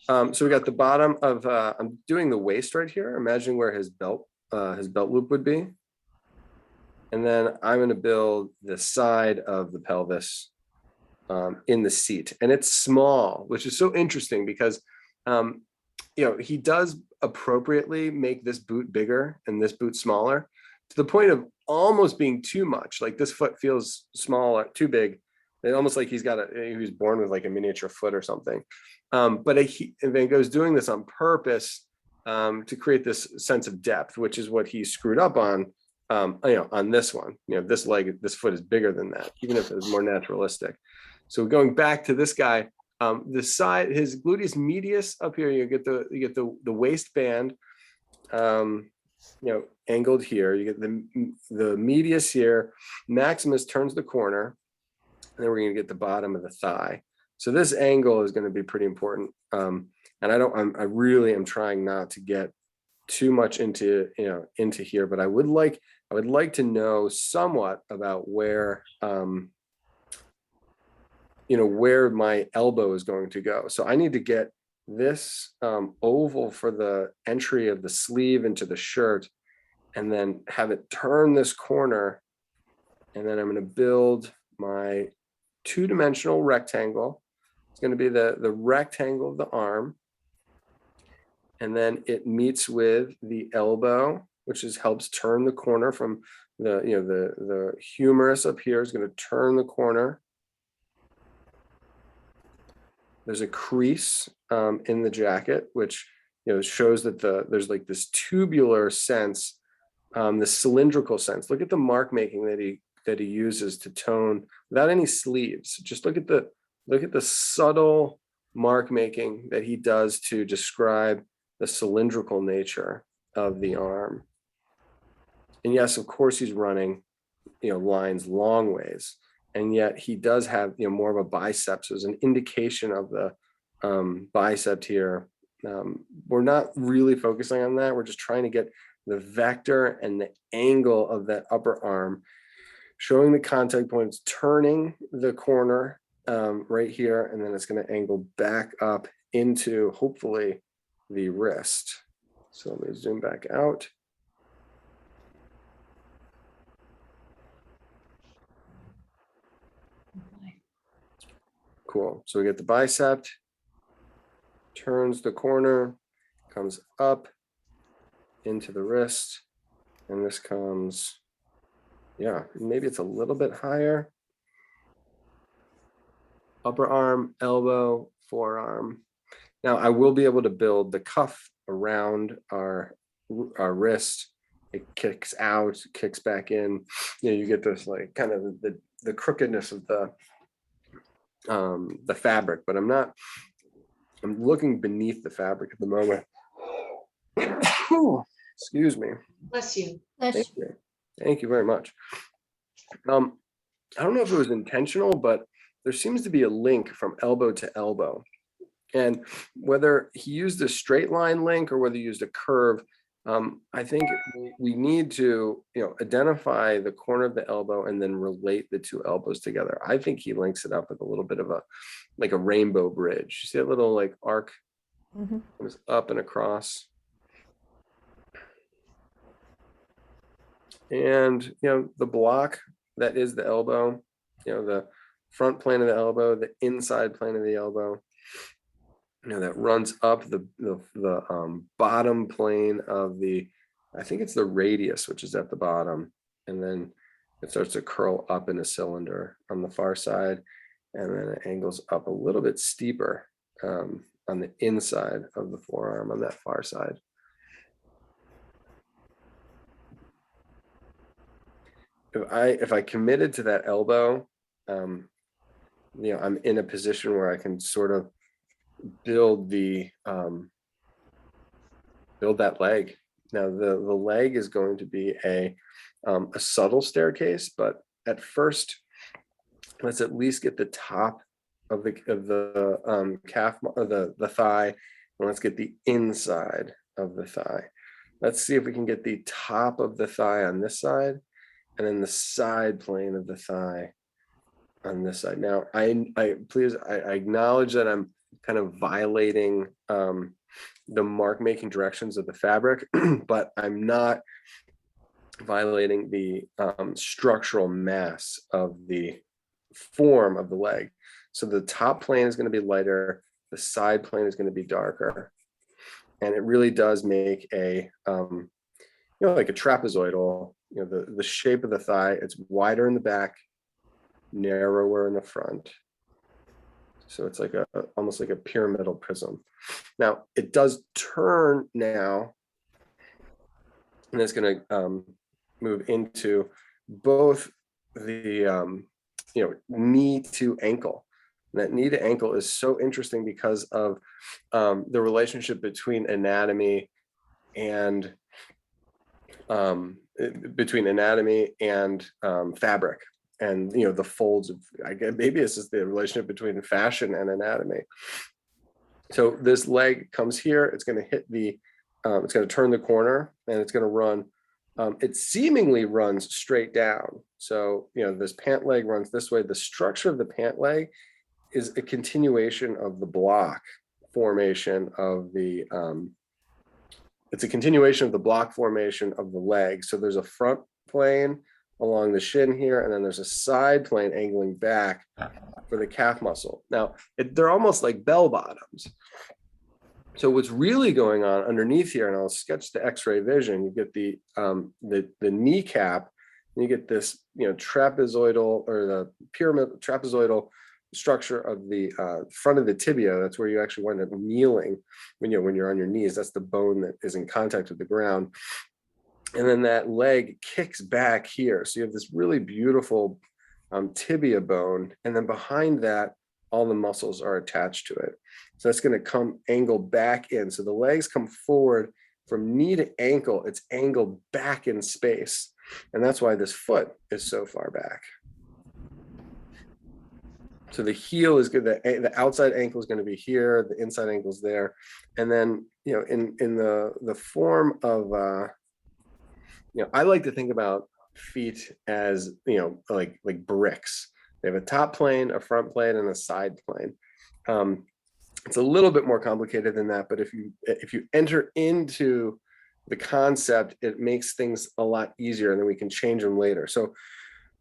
So we got the bottom of, I'm doing the waist right here, imagining where his belt loop would be. And then I'm going to build the side of the pelvis in the seat. And it's small, which is so interesting because, you know, he does appropriately make this boot bigger and this boot smaller to the point of almost being too much. Like this foot feels smaller, too big. It's almost like he was born with like a miniature foot or something. But Van Gogh's doing this on purpose to create this sense of depth, which is what he screwed up on, you know, on this one. You know, this foot is bigger than that, even if it's more naturalistic. So going back to this guy, the side, his gluteus medius up here, you get the waistband, you know, angled here. You get the medius here. Maximus turns the corner, and then we're going to get the bottom of the thigh. So this angle is going to be pretty important. And I really am trying not to get too much into here, but I would like to know somewhat about where where my elbow is going to go. So I need to get this oval for the entry of the sleeve into the shirt, and then have it turn this corner. And then I'm going to build my two-dimensional rectangle. It's going to be the rectangle of the arm. And then it meets with the elbow, which helps turn the corner from the humerus up here is going to turn the corner. There's a crease in the jacket, which shows that there's like this tubular sense, the cylindrical sense. Look at the mark making that he uses to tone without any sleeves. Just look at the subtle mark making that he does to describe the cylindrical nature of the arm. And yes, of course, he's running lines long ways, and yet he does have more of a bicep. So there's an indication of the bicep here. We're not really focusing on that. We're just trying to get the vector and the angle of that upper arm, showing the contact points, turning the corner right here, and then it's going to angle back up into hopefully the wrist. So let me zoom back out. Cool. So we get the bicep, turns the corner, comes up into the wrist, and this comes, maybe it's a little bit higher. Upper arm, elbow, forearm. Now I will be able to build the cuff around our wrist. It kicks out, kicks back in. You get this like kind of the crookedness of the fabric, but I'm looking beneath the fabric at the moment. Excuse me. Bless you. Thank you. Thank you very much. I don't know if it was intentional, but there seems to be a link from elbow to elbow. And whether he used a straight line link or whether he used a curve, I think we need to identify the corner of the elbow and then relate the two elbows together. I think he links it up with a little bit of a rainbow bridge. You see that little like arc? It was up and across. And the block that is the elbow, the front plane of the elbow, the inside plane of the elbow, that runs up the bottom plane of I think it's the radius, which is at the bottom, and then it starts to curl up in a cylinder on the far side, and then it angles up a little bit steeper on the inside of the forearm on that far side. If I committed to that elbow, I'm in a position where I can sort of build that leg. Now the leg is going to be a subtle staircase, but at first, let's at least get the top of the calf or the thigh, and let's get the inside of the thigh. Let's see if we can get the top of the thigh on this side, and then the side plane of the thigh on this side. Now, I acknowledge that I'm kind of violating the mark making directions of the fabric, but I'm not violating the structural mass of the form of the leg. So the top plane is going to be lighter, the side plane is going to be darker, and it really does make a like a trapezoidal, the shape of the thigh. It's wider in the back, narrower in the front. So it's like almost like a pyramidal prism. Now it does turn now, and it's going to move into both the knee to ankle. And that knee to ankle is so interesting because of the relationship between anatomy and fabric. And the folds of, I guess maybe this is the relationship between fashion and anatomy. So this leg comes here, it's going to hit it's going to turn the corner, and it's going to run. It seemingly runs straight down. So this pant leg runs this way. The structure of the pant leg is a continuation of the block formation of the, it's a continuation of the block formation of the leg. So there's a front plane along the shin here, and then there's a side plane angling back for the calf muscle. Now, they're almost like bell bottoms. So what's really going on underneath here, and I'll sketch the X-ray vision, you get the kneecap, and you get this, trapezoidal, or the pyramid trapezoidal structure of the front of the tibia. That's where you actually wind up kneeling when you're on your knees. That's the bone that is in contact with the ground. And then that leg kicks back here. So you have this really beautiful tibia bone. And then behind that, all the muscles are attached to it. So that's going to come angle back in. So the legs come forward from knee to ankle. It's angled back in space. And that's why this foot is so far back. So the heel is good. The outside ankle is going to be here. The inside ankle is there. And then, in the form of, I like to think about feet as, like bricks. They have a top plane, a front plane, and a side plane. It's a little bit more complicated than that, but if you enter into the concept, it makes things a lot easier, and then we can change them later. So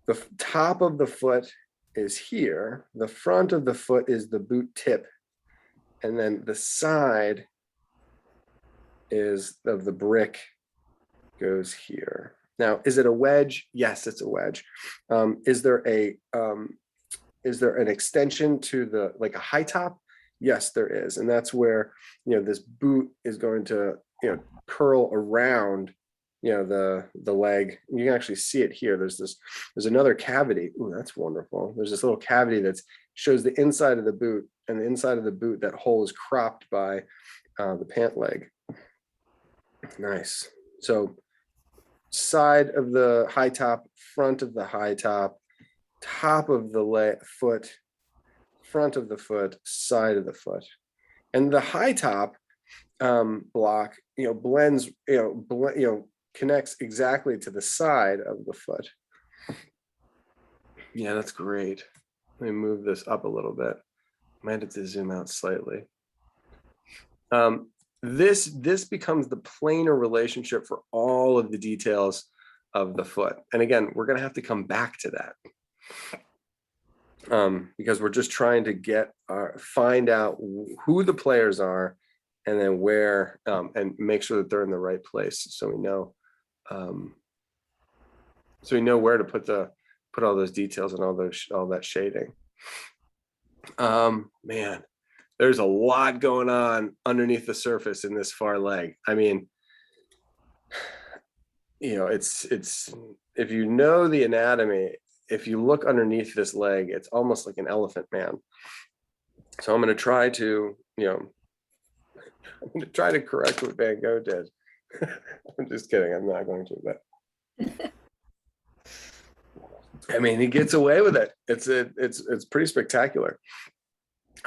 the top of the foot is here. The front of the foot is the boot tip, and then the side is of the brick goes here. Now, is it a wedge? Yes, it's a wedge. Is there an extension to the, like a high top? Yes, there is. And that's where, this boot is going to, curl around, the leg. You can actually see it here. There's another cavity. Ooh, that's wonderful. There's this little cavity that shows the inside of the boot, and the inside of the boot, that hole is cropped by the pant leg. Nice. So side of the high top, front of the high top, top of the foot, front of the foot, side of the foot. And the high top block, blends, connects exactly to the side of the foot. Yeah, that's great. Let me move this up a little bit. Might have to zoom out slightly. This becomes the planar relationship for all of the details of the foot. And again, we're going to have to come back to that because we're just trying to find out who the players are, and then where, and make sure that they're in the right place, so we know where to put all those details and all that shading. Man. There's a lot going on underneath the surface in this far leg. I mean, it's if you know the anatomy, if you look underneath this leg, it's almost like an elephant man. So I'm going to try to, correct what Van Gogh did. I'm just kidding. I'm not going to, but I mean, he gets away with it. It's pretty spectacular.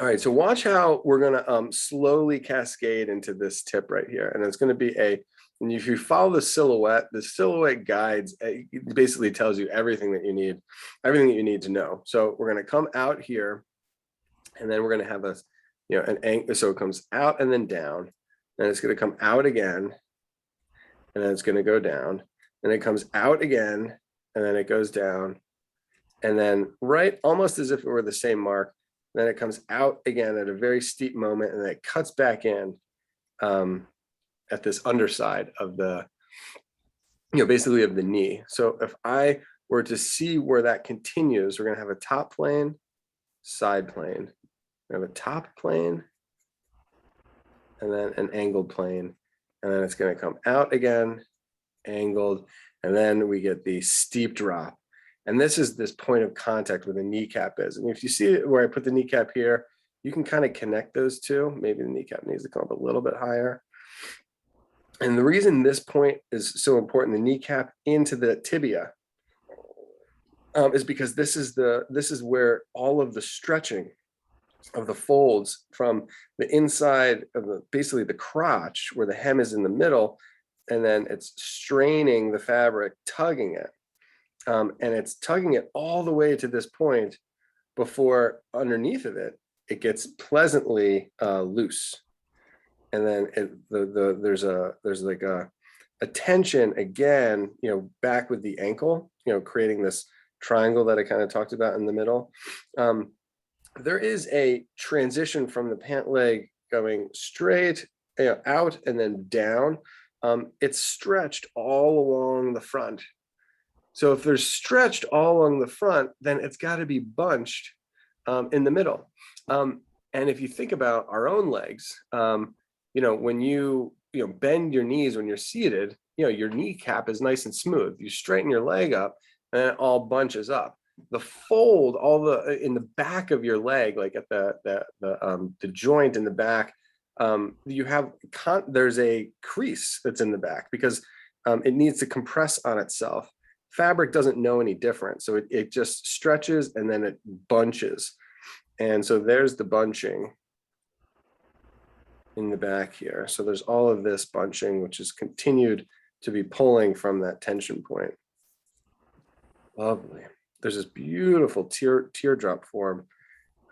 All right, so watch how we're going to slowly cascade into this tip right here. And it's going to be and if you follow the silhouette guides, it basically tells you everything that you need to know. So we're going to come out here, and then we're going to have an angle. So it comes out and then down, and it's going to come out again, and then it's going to go down, and it comes out again, and then it goes down, and then right, almost as if it were the same mark. Then it comes out again at a very steep moment, and then it cuts back in at this underside of the, basically of the knee. So if I were to see where that continues, we're going to have a top plane, side plane. We have a top plane, and then an angled plane, and then it's going to come out again, angled, and then we get the steep drop. And this is this point of contact where the kneecap is. And if you see where I put the kneecap here, you can kind of connect those two. Maybe the kneecap needs to come up a little bit higher. And the reason this point is so important, the kneecap into the tibia, is because this is where all of the stretching of the folds from the inside of basically the crotch, where the hem is in the middle, and then it's straining the fabric, tugging it. And it's tugging it all the way to this point before underneath of it, it gets pleasantly loose. And then there's like a tension again, back with the ankle, creating this triangle that I kind of talked about in the middle. There is a transition from the pant leg going straight out and then down. It's stretched all along the front. So if there's stretched all along the front, then it's got to be bunched in the middle. And if you think about our own legs, when you bend your knees when you're seated, your kneecap is nice and smooth. You straighten your leg up and it all bunches up. The fold, in the back of your leg, like at the joint in the back, there's a crease that's in the back because it needs to compress on itself. Fabric doesn't know any different, so it just stretches and then it bunches. And so there's the bunching in the back here. So there's all of this bunching, which is continued to be pulling from that tension point. Lovely. There's this beautiful teardrop form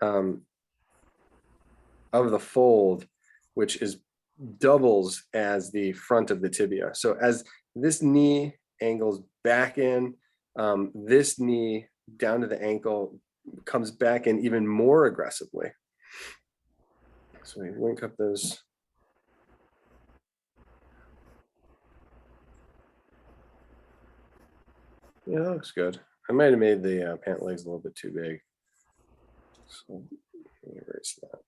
of the fold, which doubles as the front of the tibia. So as this knee angles back in, this knee down to the ankle comes back in even more aggressively. So we link up those. Yeah, that looks good. I might have made the pant legs a little bit too big. So let me erase that.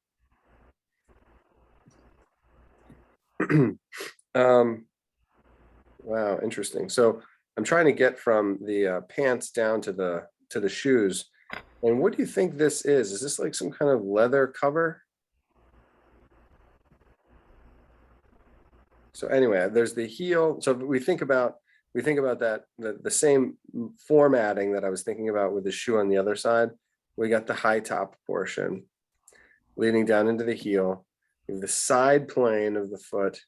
Wow, interesting. So I'm trying to get from the pants down to the shoes. And what do you think this is? Is this like some kind of leather cover? So anyway, there's the heel. So we think about that, the same formatting that I was thinking about with the shoe on the other side. We got the high top portion leading down into the heel, we have the side plane of the foot,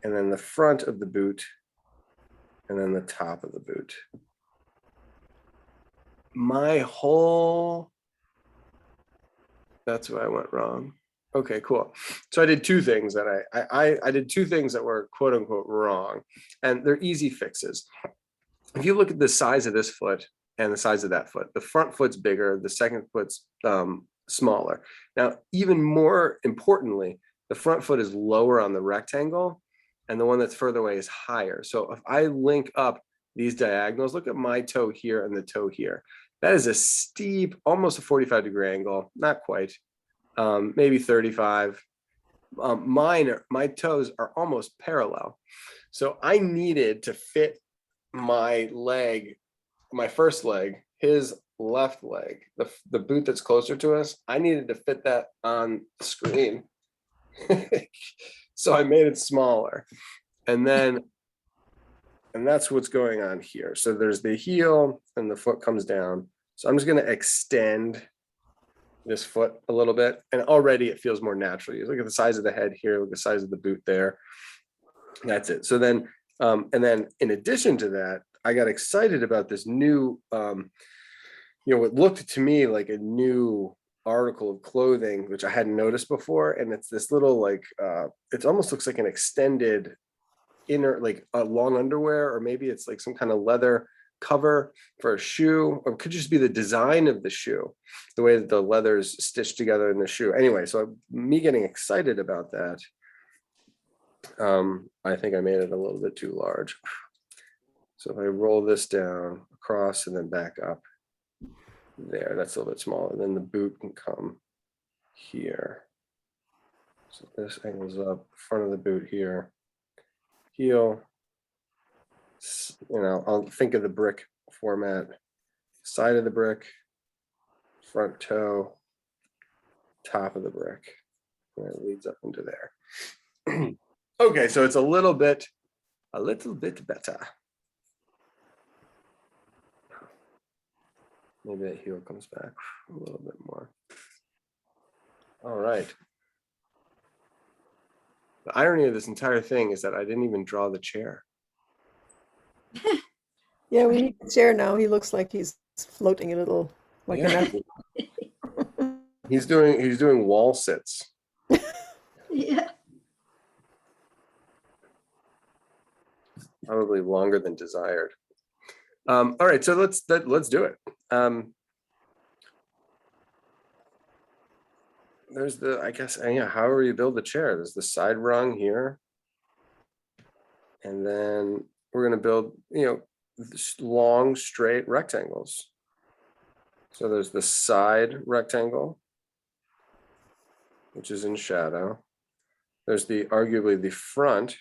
and then the front of the boot, and then the top of the boot. That's where I went wrong. Okay, cool. So I did two things that I did two things that were quote unquote wrong, and they're easy fixes. If you look at the size of this foot and the size of that foot, the front foot's bigger, the second foot's smaller. Now, even more importantly, the front foot is lower on the rectangle and the one that's further away is higher. So if I link up these diagonals, look at my toe here and the toe here. That is a steep, almost a 45-degree angle, not quite, maybe 35. My toes are almost parallel. So I needed to fit my leg, my first leg, his left leg, the boot that's closer to us, I needed to fit that on the screen. So I made it smaller. And that's what's going on here. So there's the heel and the foot comes down. So I'm just going to extend this foot a little bit. And already it feels more natural. You look at the size of the head here, look at the size of the boot there. That's it. So then, and then in addition to that, I got excited about this new, what looked to me like a new article of clothing, which I hadn't noticed before. And it's this little, like, it almost looks like an extended inner, like a long underwear, or maybe it's like some kind of leather cover for a shoe, or it could just be the design of the shoe, the way that the leather is stitched together in the shoe. Anyway, so me getting excited about that, I think I made it a little bit too large. So if I roll this down across and then back up there, that's a little bit smaller. Then the boot can come here. So this angles up, front of the boot here, heel. I'll think of the brick format, side of the brick, front toe, top of the brick, and it leads up into there. Okay, so it's a little bit better. Maybe that heel comes back a little bit more. All right. The irony of this entire thing is that I didn't even draw the chair. Yeah, we need a chair now. He looks like he's floating a little Like Yeah. an He's doing wall sits. Yeah. Probably longer than desired. All right, so let's do it. There's the, I guess, yeah, however you build the chair. There's the side rung here. And then we're going to build, this long, straight rectangles. So there's the side rectangle, which is in shadow. There's arguably the front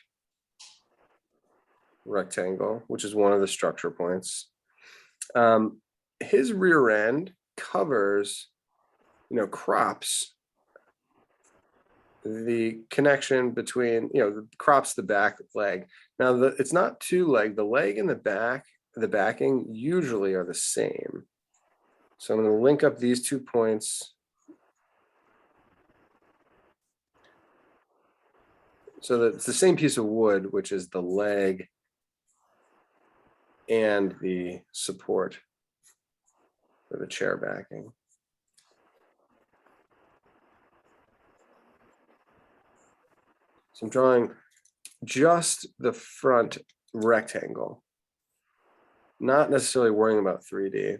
rectangle, which is one of the structure points. His rear end covers, crops the connection between, crops the back leg. Now, it's not two leg. The leg and the backing usually are the same. So I'm going to link up these 2 points. So that it's the same piece of wood, which is the leg and the support for the chair backing. So I'm drawing just the front rectangle, not necessarily worrying about 3D.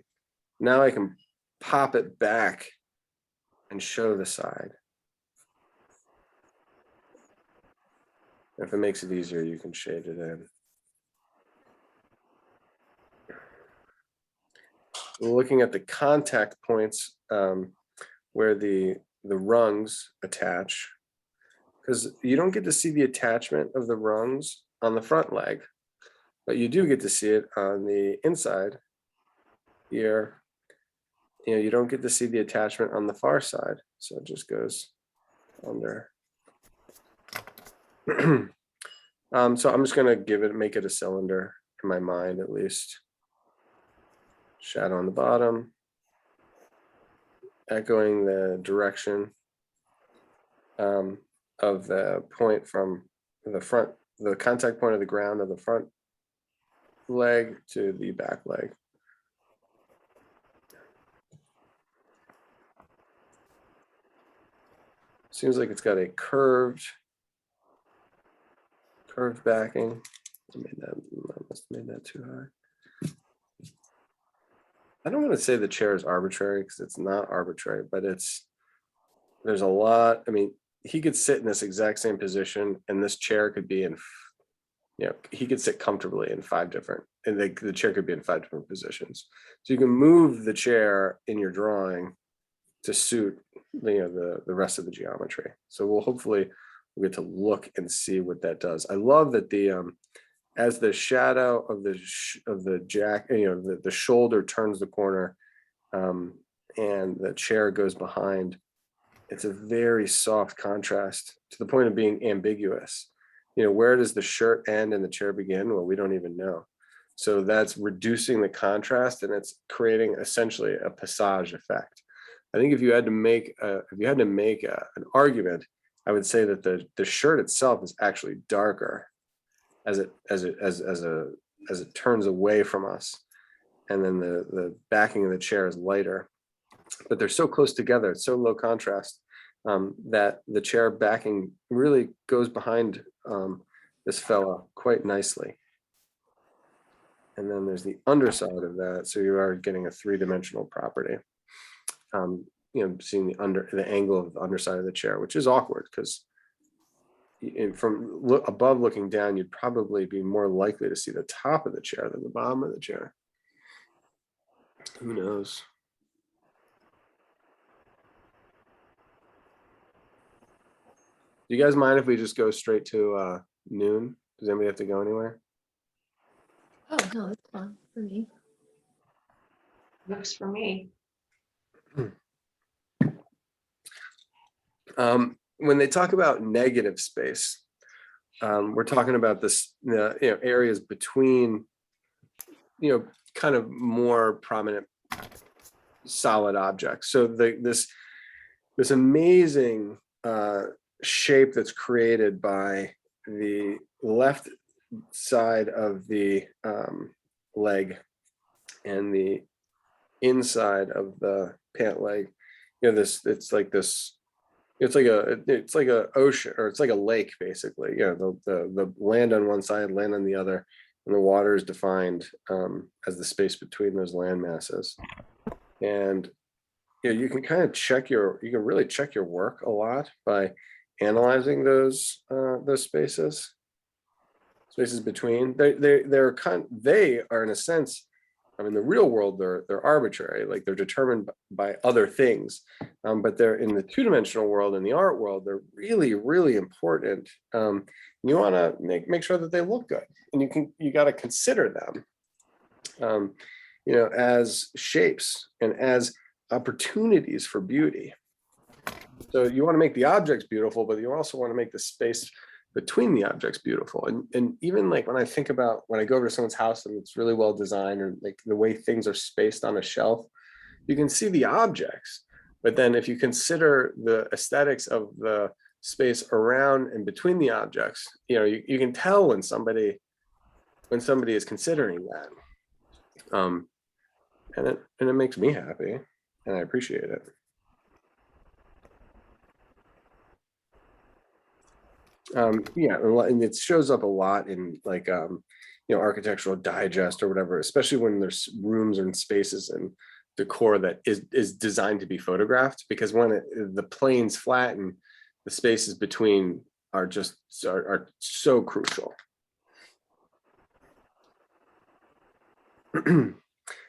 Now I can pop it back and show the side. If it makes it easier, you can shade it in. Looking at the contact points where the rungs attach, because you don't get to see the attachment of the rungs on the front leg, but you do get to see it on the inside here. You don't get to see the attachment on the far side, so it just goes under. So I'm just going to make it a cylinder in my mind, at least. Shadow on the bottom, echoing the direction of the point from the front, the contact point of the ground of the front leg to the back leg. Seems like it's got a curved backing. I must have made that too high. I don't want to say the chair is arbitrary because it's not arbitrary, but there's a lot. I mean, he could sit in this exact same position and this chair could be in, he could sit comfortably in 5 different, and the chair could be in 5 different positions. So you can move the chair in your drawing to suit, the rest of the geometry. So we'll get to look and see what that does. I love that as the shadow of the jack, the shoulder turns the corner, and the chair goes behind, it's a very soft contrast to the point of being ambiguous. Where does the shirt end and the chair begin? Well, we don't even know. So that's reducing the contrast, and it's creating essentially a passage effect. I think if you had to make an argument, I would say that the shirt itself is actually darker as it turns away from us, and then the backing of the chair is lighter. But they're so close together, it's so low contrast, that the chair backing really goes behind this fella quite nicely. And then there's the underside of that, so you are getting a 3-dimensional property. Seeing the angle of the underside of the chair, which is awkward because from above looking down, you'd probably be more likely to see the top of the chair than the bottom of the chair. Who knows? Do you guys mind if we just go straight to noon? Does anybody have to go anywhere? Oh, no, it's fine for me. Works for me. When they talk about negative space, we're talking about this, areas between, kind of more prominent solid objects. So this amazing shape that's created by the left side of the leg and the inside of the pant leg. You know, it's like a ocean, or it's like a lake, basically. You know, the land on one side, land on the other, and the water is defined as the space between those land masses. And you know, you can really check your work a lot by analyzing those spaces between. They are, in a sense, I mean, the real world, they're arbitrary, like they're determined by other things, but they're in the two-dimensional world, in the art world, they're really, really important. You want to make sure that they look good, and you got to consider them, you know, as shapes and as opportunities for beauty. So you want to make the objects beautiful, but you also want to make the space between the objects beautiful. And even like when I think about when I go over to someone's house and it's really well designed, or like the way things are spaced on a shelf, you can see the objects. But then if you consider the aesthetics of the space around and between the objects, you know, you can tell when somebody is considering that. And it makes me happy, and I appreciate it. Yeah, and it shows up a lot in like you know, Architectural Digest or whatever, especially when there's rooms and spaces and decor that is designed to be photographed, because when the planes flatten, the spaces between are so crucial.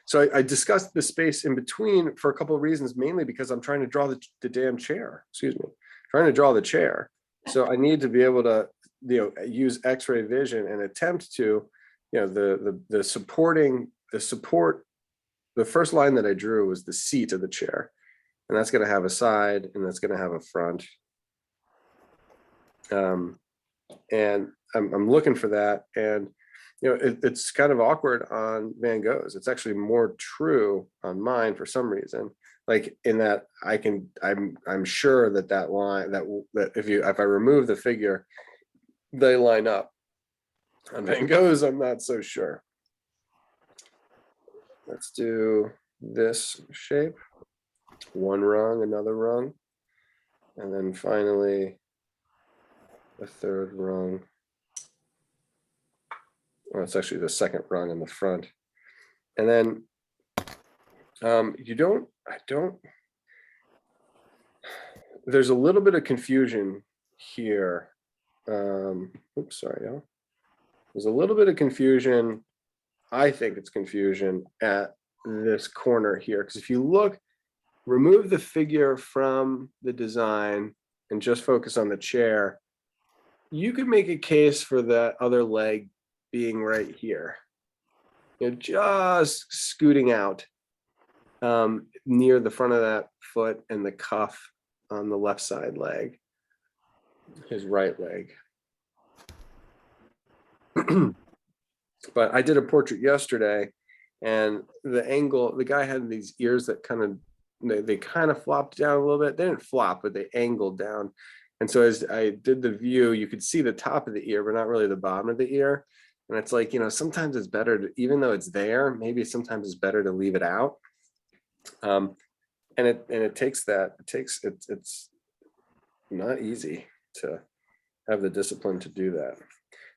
So I discussed the space in between for a couple of reasons, mainly because I'm trying to draw the damn chair. Excuse me, trying to draw the chair. So I need to be able to, you know, use X-ray vision and attempt to, you know, the support. The first line that I drew was the seat of the chair, and that's going to have a side and that's going to have a front. And I'm looking for that, and you know, it's kind of awkward on Van Gogh's. It's actually more true on mine for some reason. Like in that I'm sure that line that if I remove the figure, they line up. On Van Gogh's, I'm not so sure. Let's do this shape. One rung, another rung, and then finally the third rung. Well, it's actually the second rung in the front. And then there's a little bit of confusion here. Oops, sorry, y'all. There's a little bit of confusion. I think it's confusion at this corner here, because if you look, remove the figure from the design and just focus on the chair, you could make a case for that other leg being right here, you know, just scooting out near the front of that foot and the cuff on the left side leg, his right leg. But I did a portrait yesterday, and the angle, the guy had these ears that they kind of flopped down a little bit. They didn't flop, but they angled down. And so as I did the view, you could see the top of the ear, but not really the bottom of the ear. And it's like, you know, sometimes it's better to, even though it's there, maybe sometimes it's better to leave it out. And it takes that, it's not easy to have the discipline to do that.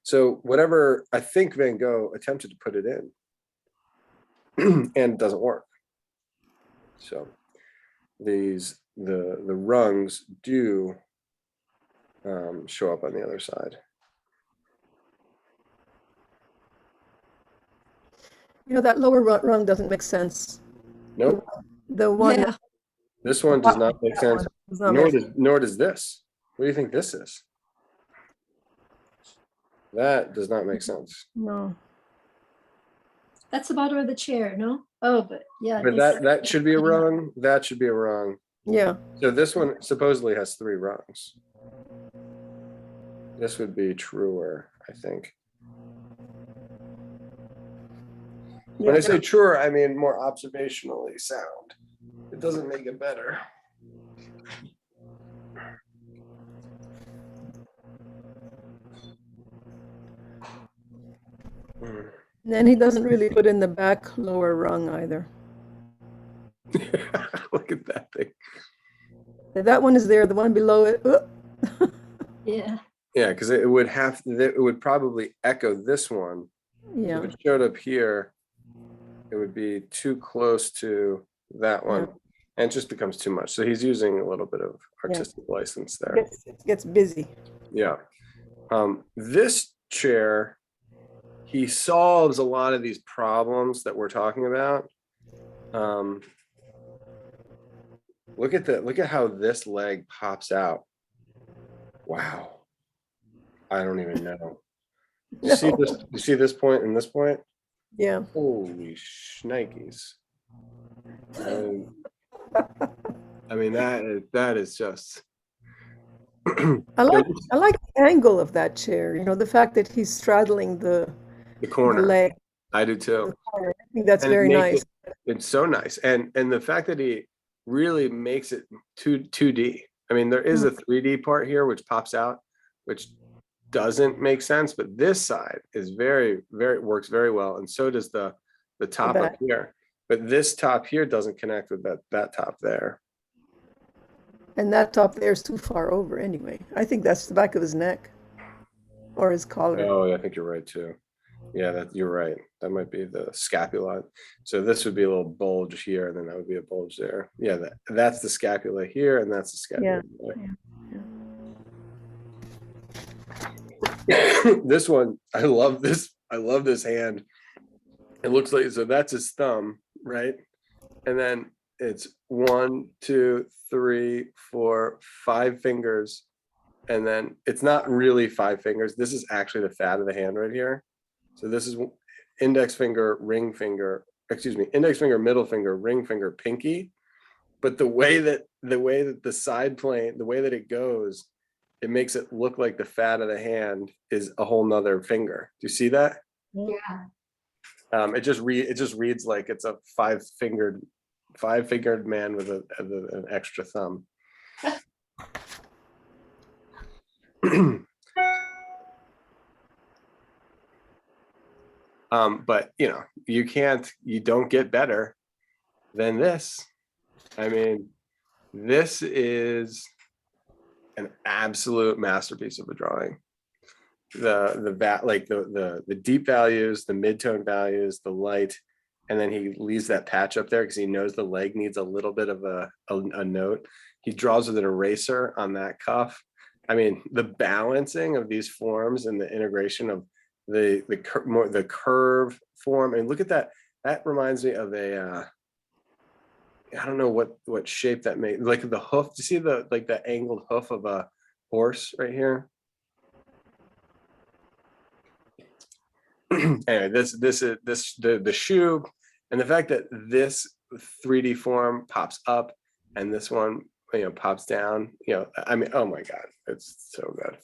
So whatever, I think Van Gogh attempted to put it in and it doesn't work. So the rungs do show up on the other side. You know, that lower rung doesn't make sense. Nope. The one. Yeah. This one does not make sense. Nor does this. What do you think this is? That does not make sense. No. That's the bottom of the chair, no? Oh, but yeah. But that should be a rung. That should be a rung. Yeah. So this one supposedly has 3 rungs. This would be truer, I think. Yeah. When I say truer, I mean more observationally sound. It doesn't make it better. And then he doesn't really put in the back lower rung either. Look at that thing. That one is there, the one below it. Yeah. Yeah, because it would probably echo this one. Yeah, If it showed up here, it would be too close to that one. Yeah. And it just becomes too much. So he's using a little bit of Yeah. artistic license there. it gets busy. Yeah. This chair, he solves a lot of these problems that we're talking about. Look at how this leg pops out. Wow. I don't even know. You see No. this? You see this point and this point? Yeah. Holy shnikes. I mean, that is just. I like the angle of that chair, the fact that he's straddling the corner. leg. I do too. I think that's And it very makes nice. it's so nice. And the fact that he really makes it 2D. I mean, there is a 3D part here which pops out, which doesn't make sense, but this side is very, very works very well. And so does the top up back. here. But this top here doesn't connect with that top there. And that top there is too far over anyway. I think that's the back of his neck or his collar. Oh, I think you're right too. Yeah, you're right. That might be the scapula. So this would be a little bulge here, and then that would be a bulge there. Yeah, that's the scapula here, and that's the scapula there. This one, I love this. I love this hand. It looks like, so that's his thumb, right? And then it's 1, 2, 3, 4, 5 fingers. And then it's not really 5 fingers. This is actually the fat of the hand right here. So this is index finger, ring finger, index finger, middle finger, ring finger, pinky. But the way that the side plane, the way that it goes, it makes it look like the fat of the hand is a whole nother finger. Do you see that? Yeah. It just reads like it's a five-fingered man with an extra thumb. But you don't get better than this. I mean, this is an absolute masterpiece of a drawing. The deep values, the mid-tone values, the light, and then he leaves that patch up there because he knows the leg needs a little bit of a note. He draws with an eraser on that cuff. I mean, the balancing of these forms and the integration of the curve form. And look at that. That reminds me of a I don't know what shape that made, like the hoof. Do you see the angled hoof of a horse right here? Anyway, the shoe, and the fact that this 3D form pops up and this one pops down. I mean, oh my God, it's so good.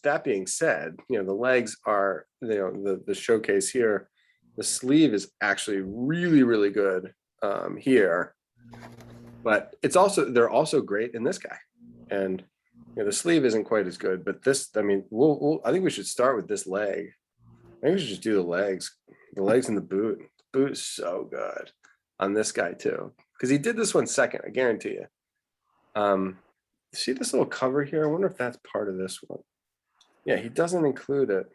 That being said, the legs are, the showcase here. The sleeve is actually really, really good here, but they're also great in this guy. And the sleeve isn't quite as good, but this, I mean, I think we should start with this leg. I think we should just do the legs and the boot. The boot is so good on this guy too, because he did this one second, I guarantee you. See this little cover here? I wonder if that's part of this one. Yeah, he doesn't include it.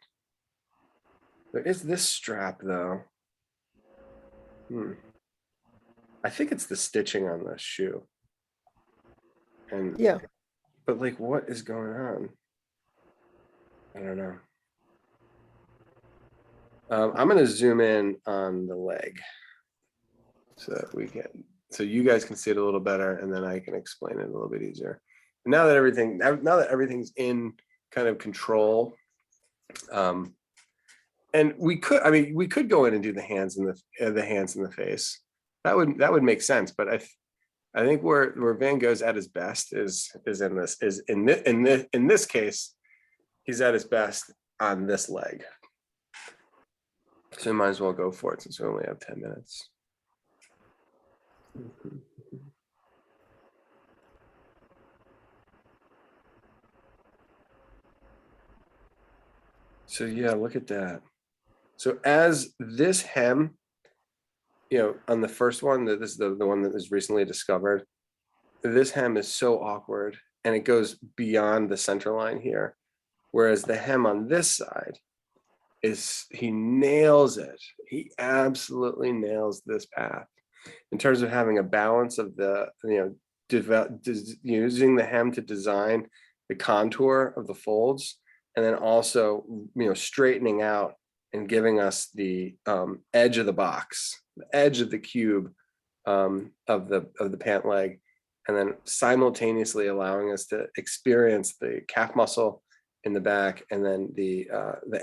There is this strap though. I think it's the stitching on the shoe. And Yeah. But like, what is going on? I don't know. I'm gonna zoom in on the leg so you guys can see it a little better, and then I can explain it a little bit easier. Now that everything's in kind of control, and we could go in and do the hands and the face. That would make sense, but I think where Van Gogh's at his best is in this case, he's at his best on this leg. So we might as well go for it since we only have 10 minutes. So yeah, look at that. So as this hem, on the first one, that this is the one that was recently discovered, this hem is so awkward and it goes beyond the center line here. Whereas the hem on this side he nails it. He absolutely nails this path in terms of having a balance of the, using the hem to design the contour of the folds, and then also, straightening out and giving us the edge of the box, the edge of the cube of the pant leg, and then simultaneously allowing us to experience the calf muscle in the back, and then the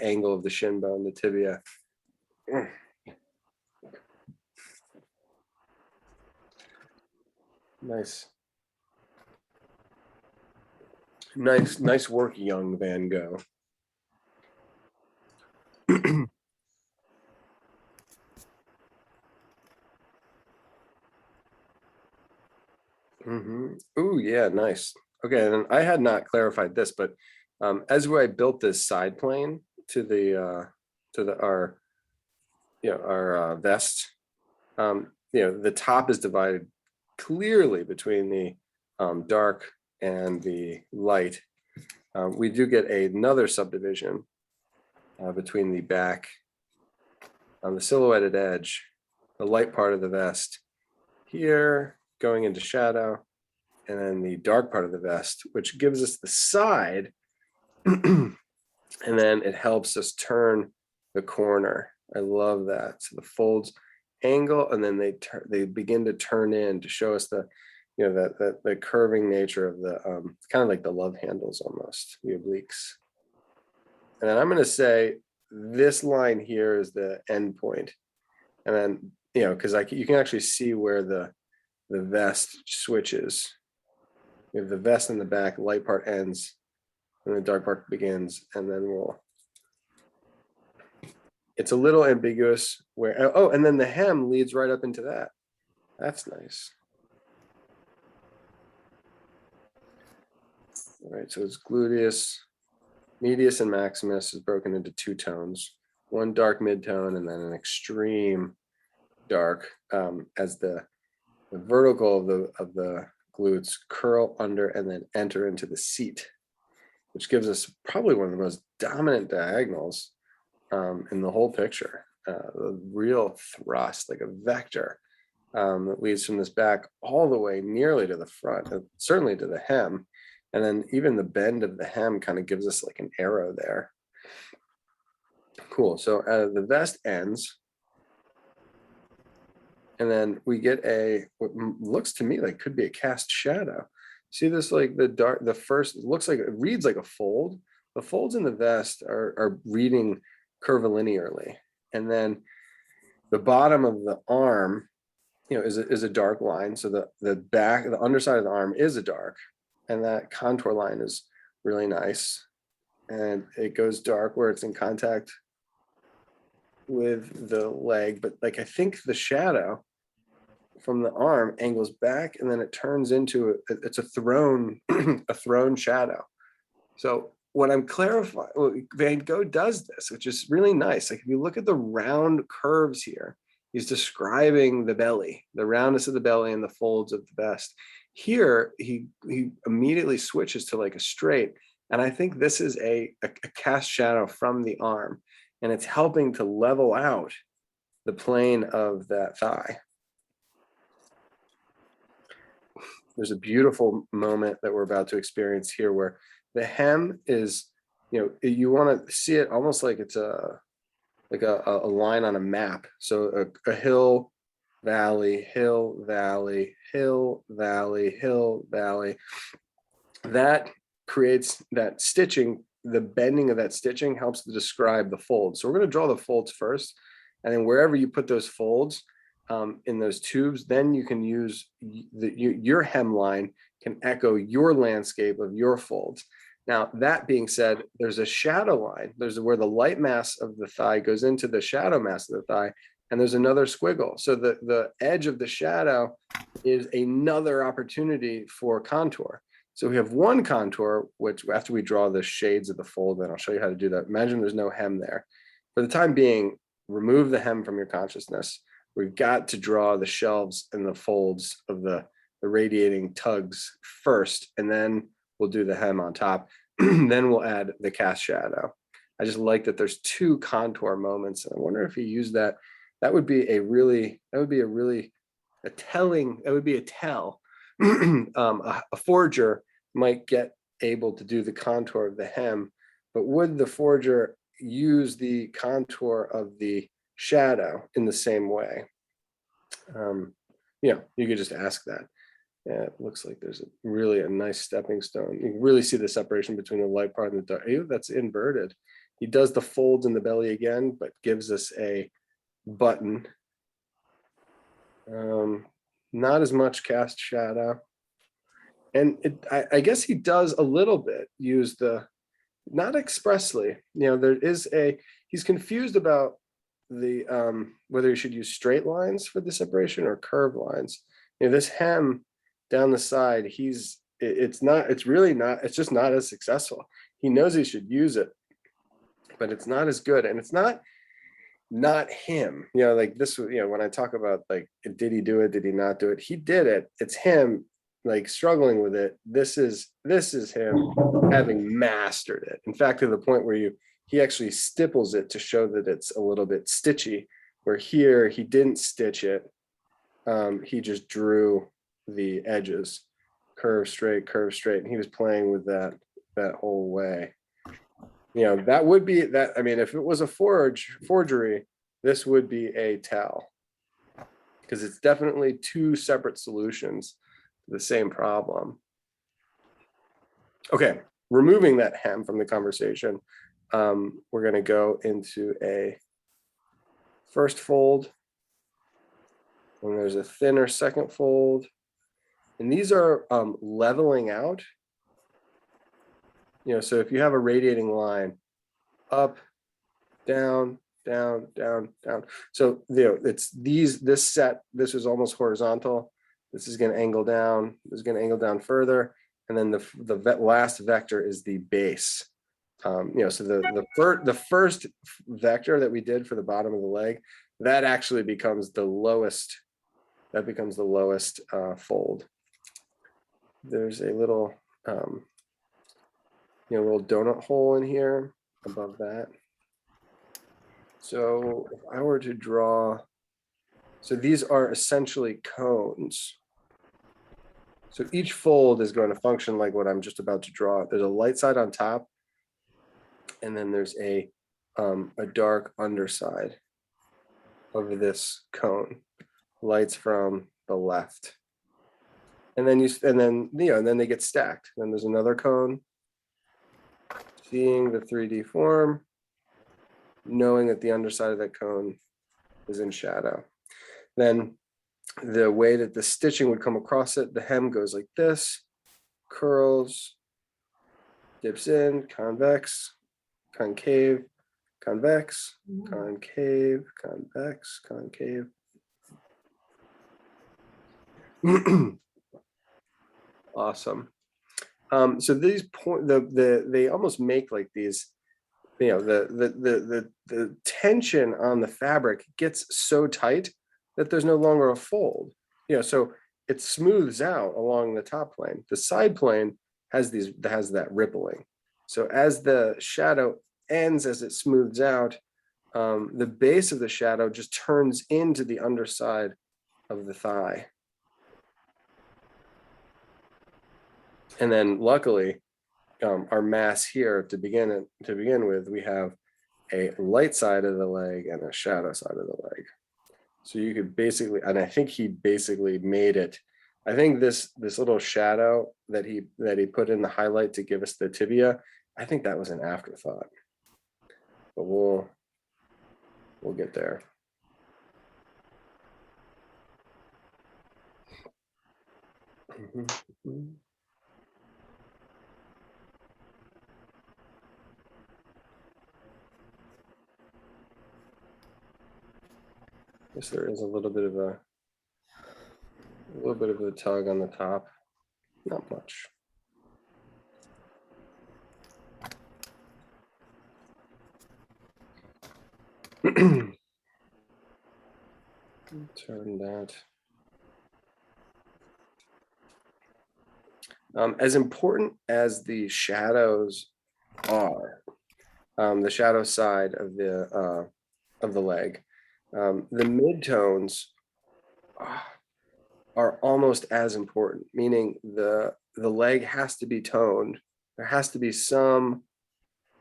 angle of the shin bone, the tibia. Nice. Nice work, young Van Gogh. Oh yeah, nice. Okay, and I had not clarified this, but as I built this side plane to our vest, the top is divided clearly between the dark and the light. We do get another subdivision between the back on the silhouetted edge, the light part of the vest here going into shadow, and then the dark part of the vest, which gives us the side, and then it helps us turn the corner. I love that. So the folds angle, and then they begin to turn in to show us the, the curving nature of the kind of like the love handles almost, the obliques. And then I'm going to say this line here is the end point, and then because you can actually see where the vest switches. We have the vest in the back, light part ends, and the dark part begins, and then it's a little ambiguous where, and then the hem leads right up into that. That's nice. All right, so it's gluteus, medius, and maximus is broken into two tones, one dark mid-tone and then an extreme dark, as the vertical of the glutes curl under and then enter into the seat, which gives us probably one of the most dominant diagonals in the whole picture. The real thrust, like a vector, that leads from this back all the way nearly to the front, certainly to the hem. And then even the bend of the hem kind of gives us like an arrow there. Cool. So the vest ends. And then we get what looks to me like could be a cast shadow. See this, like the first, it looks like it reads like a fold. The folds in the vest are reading curvilinearly. And then the bottom of the arm, is a dark line. So the underside of the arm is a dark, and that contour line is really nice. And it goes dark where it's in contact with the leg, but like I think the shadow from the arm angles back, and then it turns into it's a thrown a thrown shadow. So what I'm clarifying, Van Gogh does this, which is really nice. Like if you look at the round curves here, he's describing the belly, the roundness of the belly and the folds of the vest. Here he immediately switches to like a straight, and I think this is a cast shadow from the arm, and it's helping to level out the plane of that thigh. There's a beautiful moment that we're about to experience here where the hem is, you want to see it almost like it's a line on a map. So a hill, valley, hill, valley, hill, valley, hill, valley. That creates that stitching. The bending of that stitching helps to describe the folds. So we're going to draw the folds first, and then wherever you put those folds in those tubes, then you can use your hemline can echo your landscape of your folds. Now, that being said, there's a shadow line. There's where the light mass of the thigh goes into the shadow mass of the thigh, and there's another squiggle. So the edge of the shadow is another opportunity for contour. So we have one contour, which after we draw the shades of the fold, then I'll show you how to do that. Imagine there's no hem there. For the time being, remove the hem from your consciousness. We've got to draw the shelves and the folds of the radiating tugs first, and then we'll do the hem on top. Then we'll add the cast shadow. I just like that there's two contour moments. And I wonder if you use that. That would be a tell. A forger might get able to do the contour of the hem, but would the forger use the contour of the shadow in the same way? You could just ask that. Yeah, it looks like there's really a nice stepping stone. You can really see the separation between the light part and the dark. Ew, that's inverted. He does the folds in the belly again, but gives us a button. Not as much cast shadow. And I guess he does a little bit use not expressly, he's confused about the whether you should use straight lines for the separation or curved lines. This hem down the side, it's just not as successful. He knows he should use it, but it's not as good. And it's not him, like this, when I talk about like, did he do it? Did he not do it? He did it. It's him like struggling with it. This is him having mastered it. In fact, to the point where he actually stipples it to show that it's a little bit stitchy, where here he didn't stitch it. He just drew the edges, curve straight, and he was playing with that whole way. That would be that. I mean, if it was a forgery, this would be a tell, because it's definitely two separate solutions to the same problem. Okay, removing that hem from the conversation, we're going to go into a first fold, and there's a thinner second fold, and these are leveling out. So if you have a radiating line, up, down, down, down, down. So it's this is almost horizontal. This is going to angle down. This is going to angle down further, and then the last vector is the base. So the first vector that we did for the bottom of the leg, that actually becomes the lowest. That becomes the lowest fold. There's a little little donut hole in here above that. So if I were to draw, so these are essentially cones. So each fold is going to function like what I'm just about to draw. There's a light side on top, and then there's a dark underside of this cone. Lights from the left, and then they get stacked. Then there's another cone. Seeing the 3D form, knowing that the underside of that cone is in shadow. Then the way that the stitching would come across it, the hem goes like this, curls, dips in, convex, concave, convex, concave, convex, concave. Awesome. So these they almost make like these, the tension on the fabric gets so tight that there's no longer a fold. So it smooths out along the top plane. The side plane has that rippling. So as the shadow ends, as it smooths out, the base of the shadow just turns into the underside of the thigh. And then luckily, our mass here to begin with, we have a light side of the leg and a shadow side of the leg. So you could basically, and I think he basically made it. I think this little shadow that he put in the highlight to give us the tibia, I think that was an afterthought. But we'll get there. Guess there is a little bit of a tug on the top, not much. Turn that. As important as the shadows are, the shadow side of the leg, the midtones are almost as important, meaning the leg has to be toned. There has to be some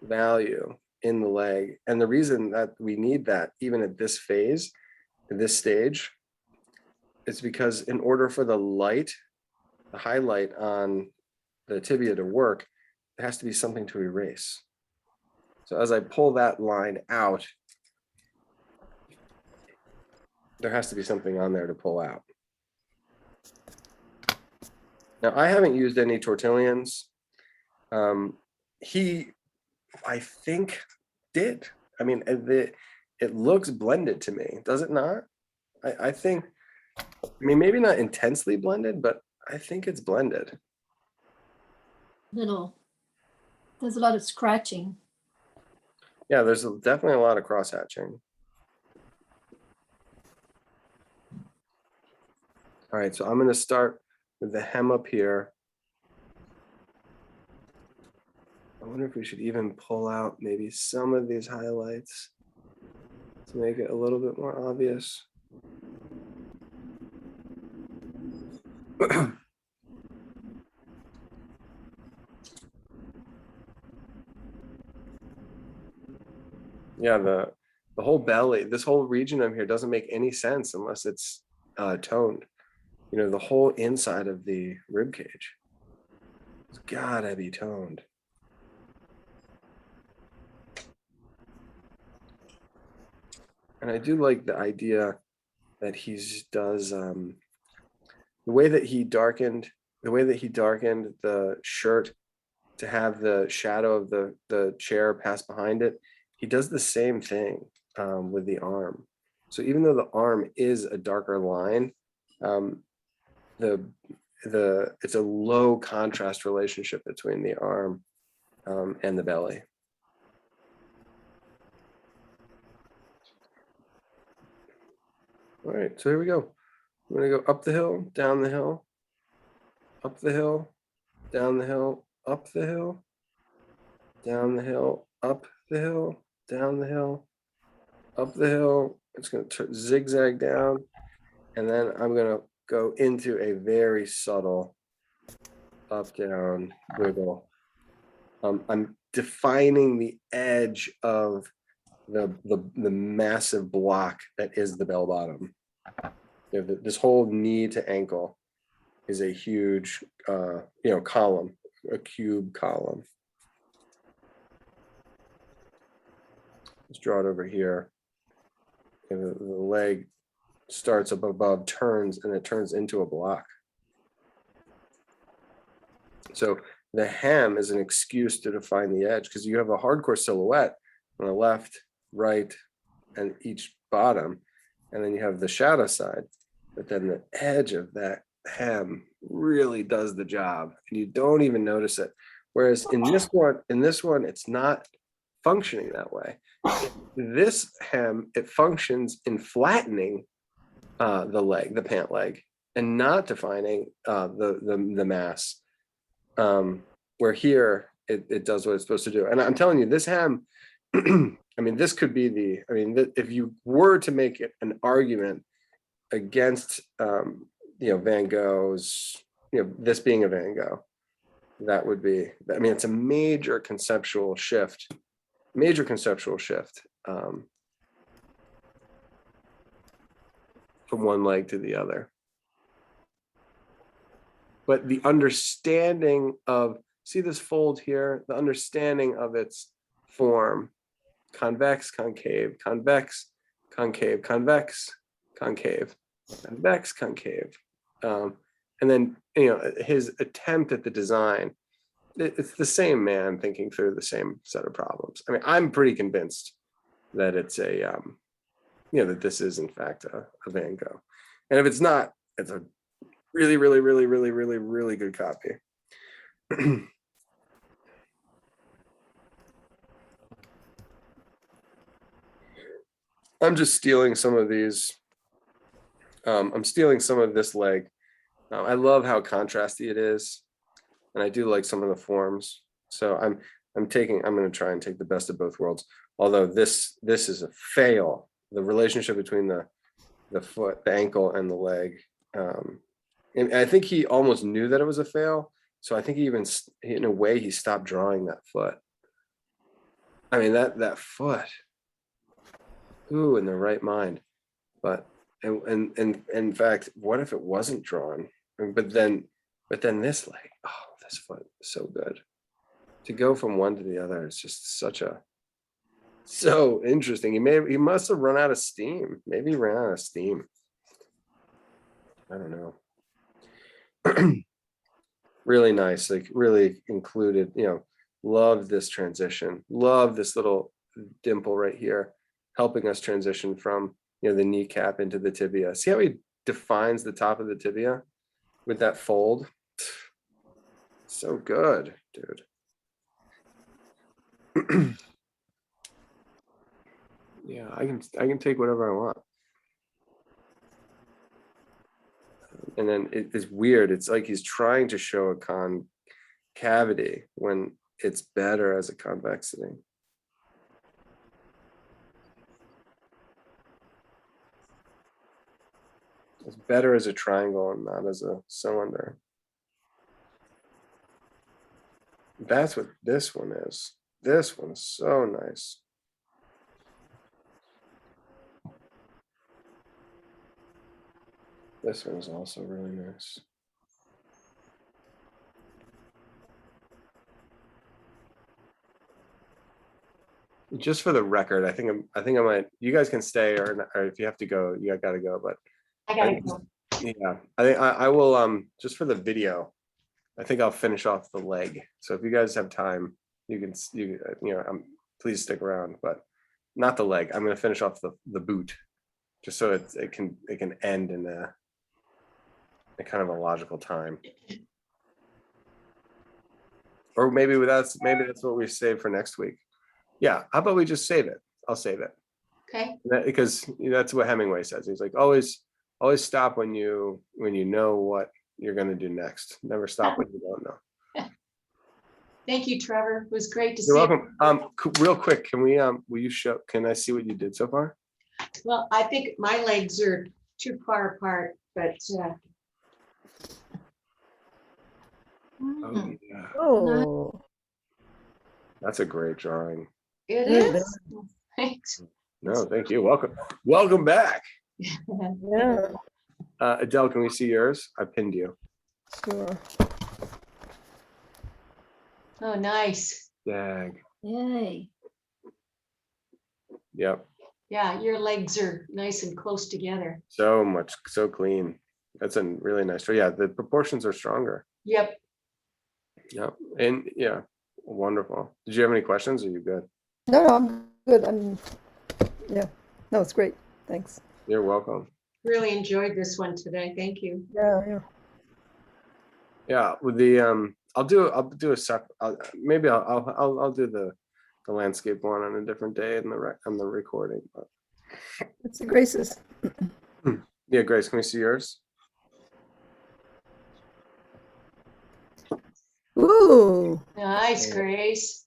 value in the leg. And the reason that we need that, even at this phase, at this stage, is because in order for the light, the highlight on the tibia to work, there has to be something to erase. So as I pull that line out, there has to be something on there to pull out. Now, I haven't used any tortillons. He, I think, did. I mean, it looks blended to me, does it not? I think, I mean, maybe not intensely blended, but I think it's blended. Little, there's a lot of scratching. Yeah, there's definitely a lot of cross hatching. All right, so I'm going to start with the hem up here. I wonder if we should even pull out maybe some of these highlights to make it a little bit more obvious. Yeah, the whole belly, this whole region of here doesn't make any sense unless it's toned. You know, the whole inside of the rib cage, it's gotta be toned. And I do like the idea that does the way that he darkened the shirt to have the shadow of the chair pass behind it. He does the same thing with the arm. So even though the arm is a darker line, it's a low contrast relationship between the arm and the belly. All right, so here we go. I'm gonna go up the hill, down the hill, up the hill, down the hill, up the hill, down the hill, up the hill, down the hill, up the hill. It's going to zigzag down, and then I'm going to go into a very subtle up down wiggle. I'm defining the edge of the massive block that is the bell bottom. You know, this whole knee to ankle is a huge column, a cube column. Let's draw it over here. And the leg starts up above, turns, and it turns into a block. So the hem is an excuse to define the edge, because you have a hardcore silhouette on the left, right, and each bottom, and then you have the shadow side. But then the edge of that hem really does the job, and you don't even notice it. Whereas in this one, it's not functioning that way. This hem, it functions in flattening the leg, the pant leg, and not defining the mass. Where here it does what it's supposed to do. And I'm telling you, this hem, I mean, this could be if you were to make it an argument against Van Gogh's, this being a Van Gogh, that would be, I mean, it's a major conceptual shift from one leg to the other. But the understanding of, see this fold here, the understanding of its form, convex, concave, convex, concave, convex, concave, convex, concave. And then, his attempt at the design, it's the same man thinking through the same set of problems. I mean, I'm pretty convinced that it's that this is in fact a Van Gogh. And if it's not, it's a really, really, really, really, really, really good copy. I'm just stealing some of these. I'm stealing some of this leg. I love how contrasty it is, and I do like some of the forms. So I'm going to try and take the best of both worlds. Although this is a fail. The relationship between the foot, the ankle, and the leg. And I think he almost knew that it was a fail. So I think he even, in a way, he stopped drawing that foot. I mean, that foot. Who in the right mind? But and in fact, what if it wasn't drawn? But then this leg, oh, this foot is so good. To go from one to the other is just so interesting. He must have run out of steam. Maybe he ran out of steam. I don't know. Really nice, like really included, love this transition. Love this little dimple right here, helping us transition from, the kneecap into the tibia. See how he defines the top of the tibia with that fold? So good, dude. Yeah, I can take whatever I want. And then it's weird. It's like he's trying to show a concavity when it's better as a convexity. It's better as a triangle and not as a cylinder. That's what this one is. This one's so nice. This one is also really nice. Just for the record, I think I might. You guys can stay, or if you have to go, you got to go. But I gotta go. yeah, I think I will. Just for the video, I think I'll finish off the leg. So if you guys have time, please stick around. But not the leg. I'm going to finish off the boot, just so it can end in a kind of a logical time. Or maybe that's what we save for next week. Yeah, how about we just save it? I'll save it. Okay. Because that's what Hemingway says. He's like, always stop when you know what you're going to do next. Never stop when you don't know. Thank you, Trevor. It was great to see You're you. welcome. Real quick, can you show? Can I see what you did so far? Well, I think my legs are too far apart, but Oh yeah, Oh, that's a great drawing. it Yeah. is. Thanks. No, thank you. Welcome back. yeah, Adele, can we see yours? I pinned you. sure. Oh, nice. Dag. Yay. Yep. Yeah, your legs are nice and close together. So clean. That's a really nice. Yeah, the proportions are stronger. Yep. Yep. And yeah, wonderful. Did you have any questions? Or are you good? No, I'm good. Yeah. No, it's great. Thanks. You're welcome. Really enjoyed this one today. Thank you. Yeah. Yeah. With the I'll do a separate. Maybe I'll do the landscape one on a different day on the recording. But It's the Graces. yeah, Grace, can we see yours? Ooh, Nice, Grace.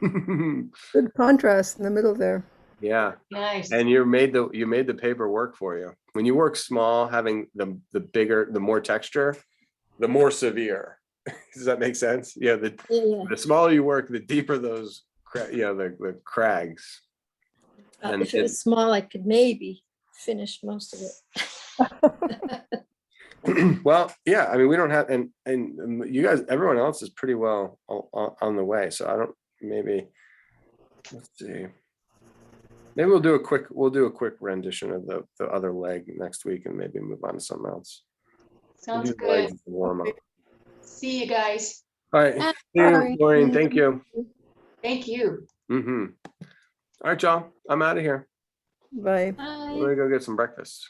good contrast in the middle there. Yeah. Nice. And you made the paper work for you. When you work small, having the bigger, the more texture, the more severe. Does that make sense? Yeah. The smaller you work, the deeper those, the crags. And If it was small, I could maybe finish most of it. well, yeah. I mean, we don't have, and you guys, everyone else is pretty well on the way. So maybe. Let's see. Maybe we'll do a quick rendition of the other leg next week and maybe move on to something else. Sounds Do the legs good. as a warm up. See you guys. All right. See you, Maureen. Thank you. Thank you. All right, y'all. I'm out of here. Bye. Bye. I'm gonna go get some breakfast.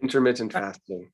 Intermittent fasting.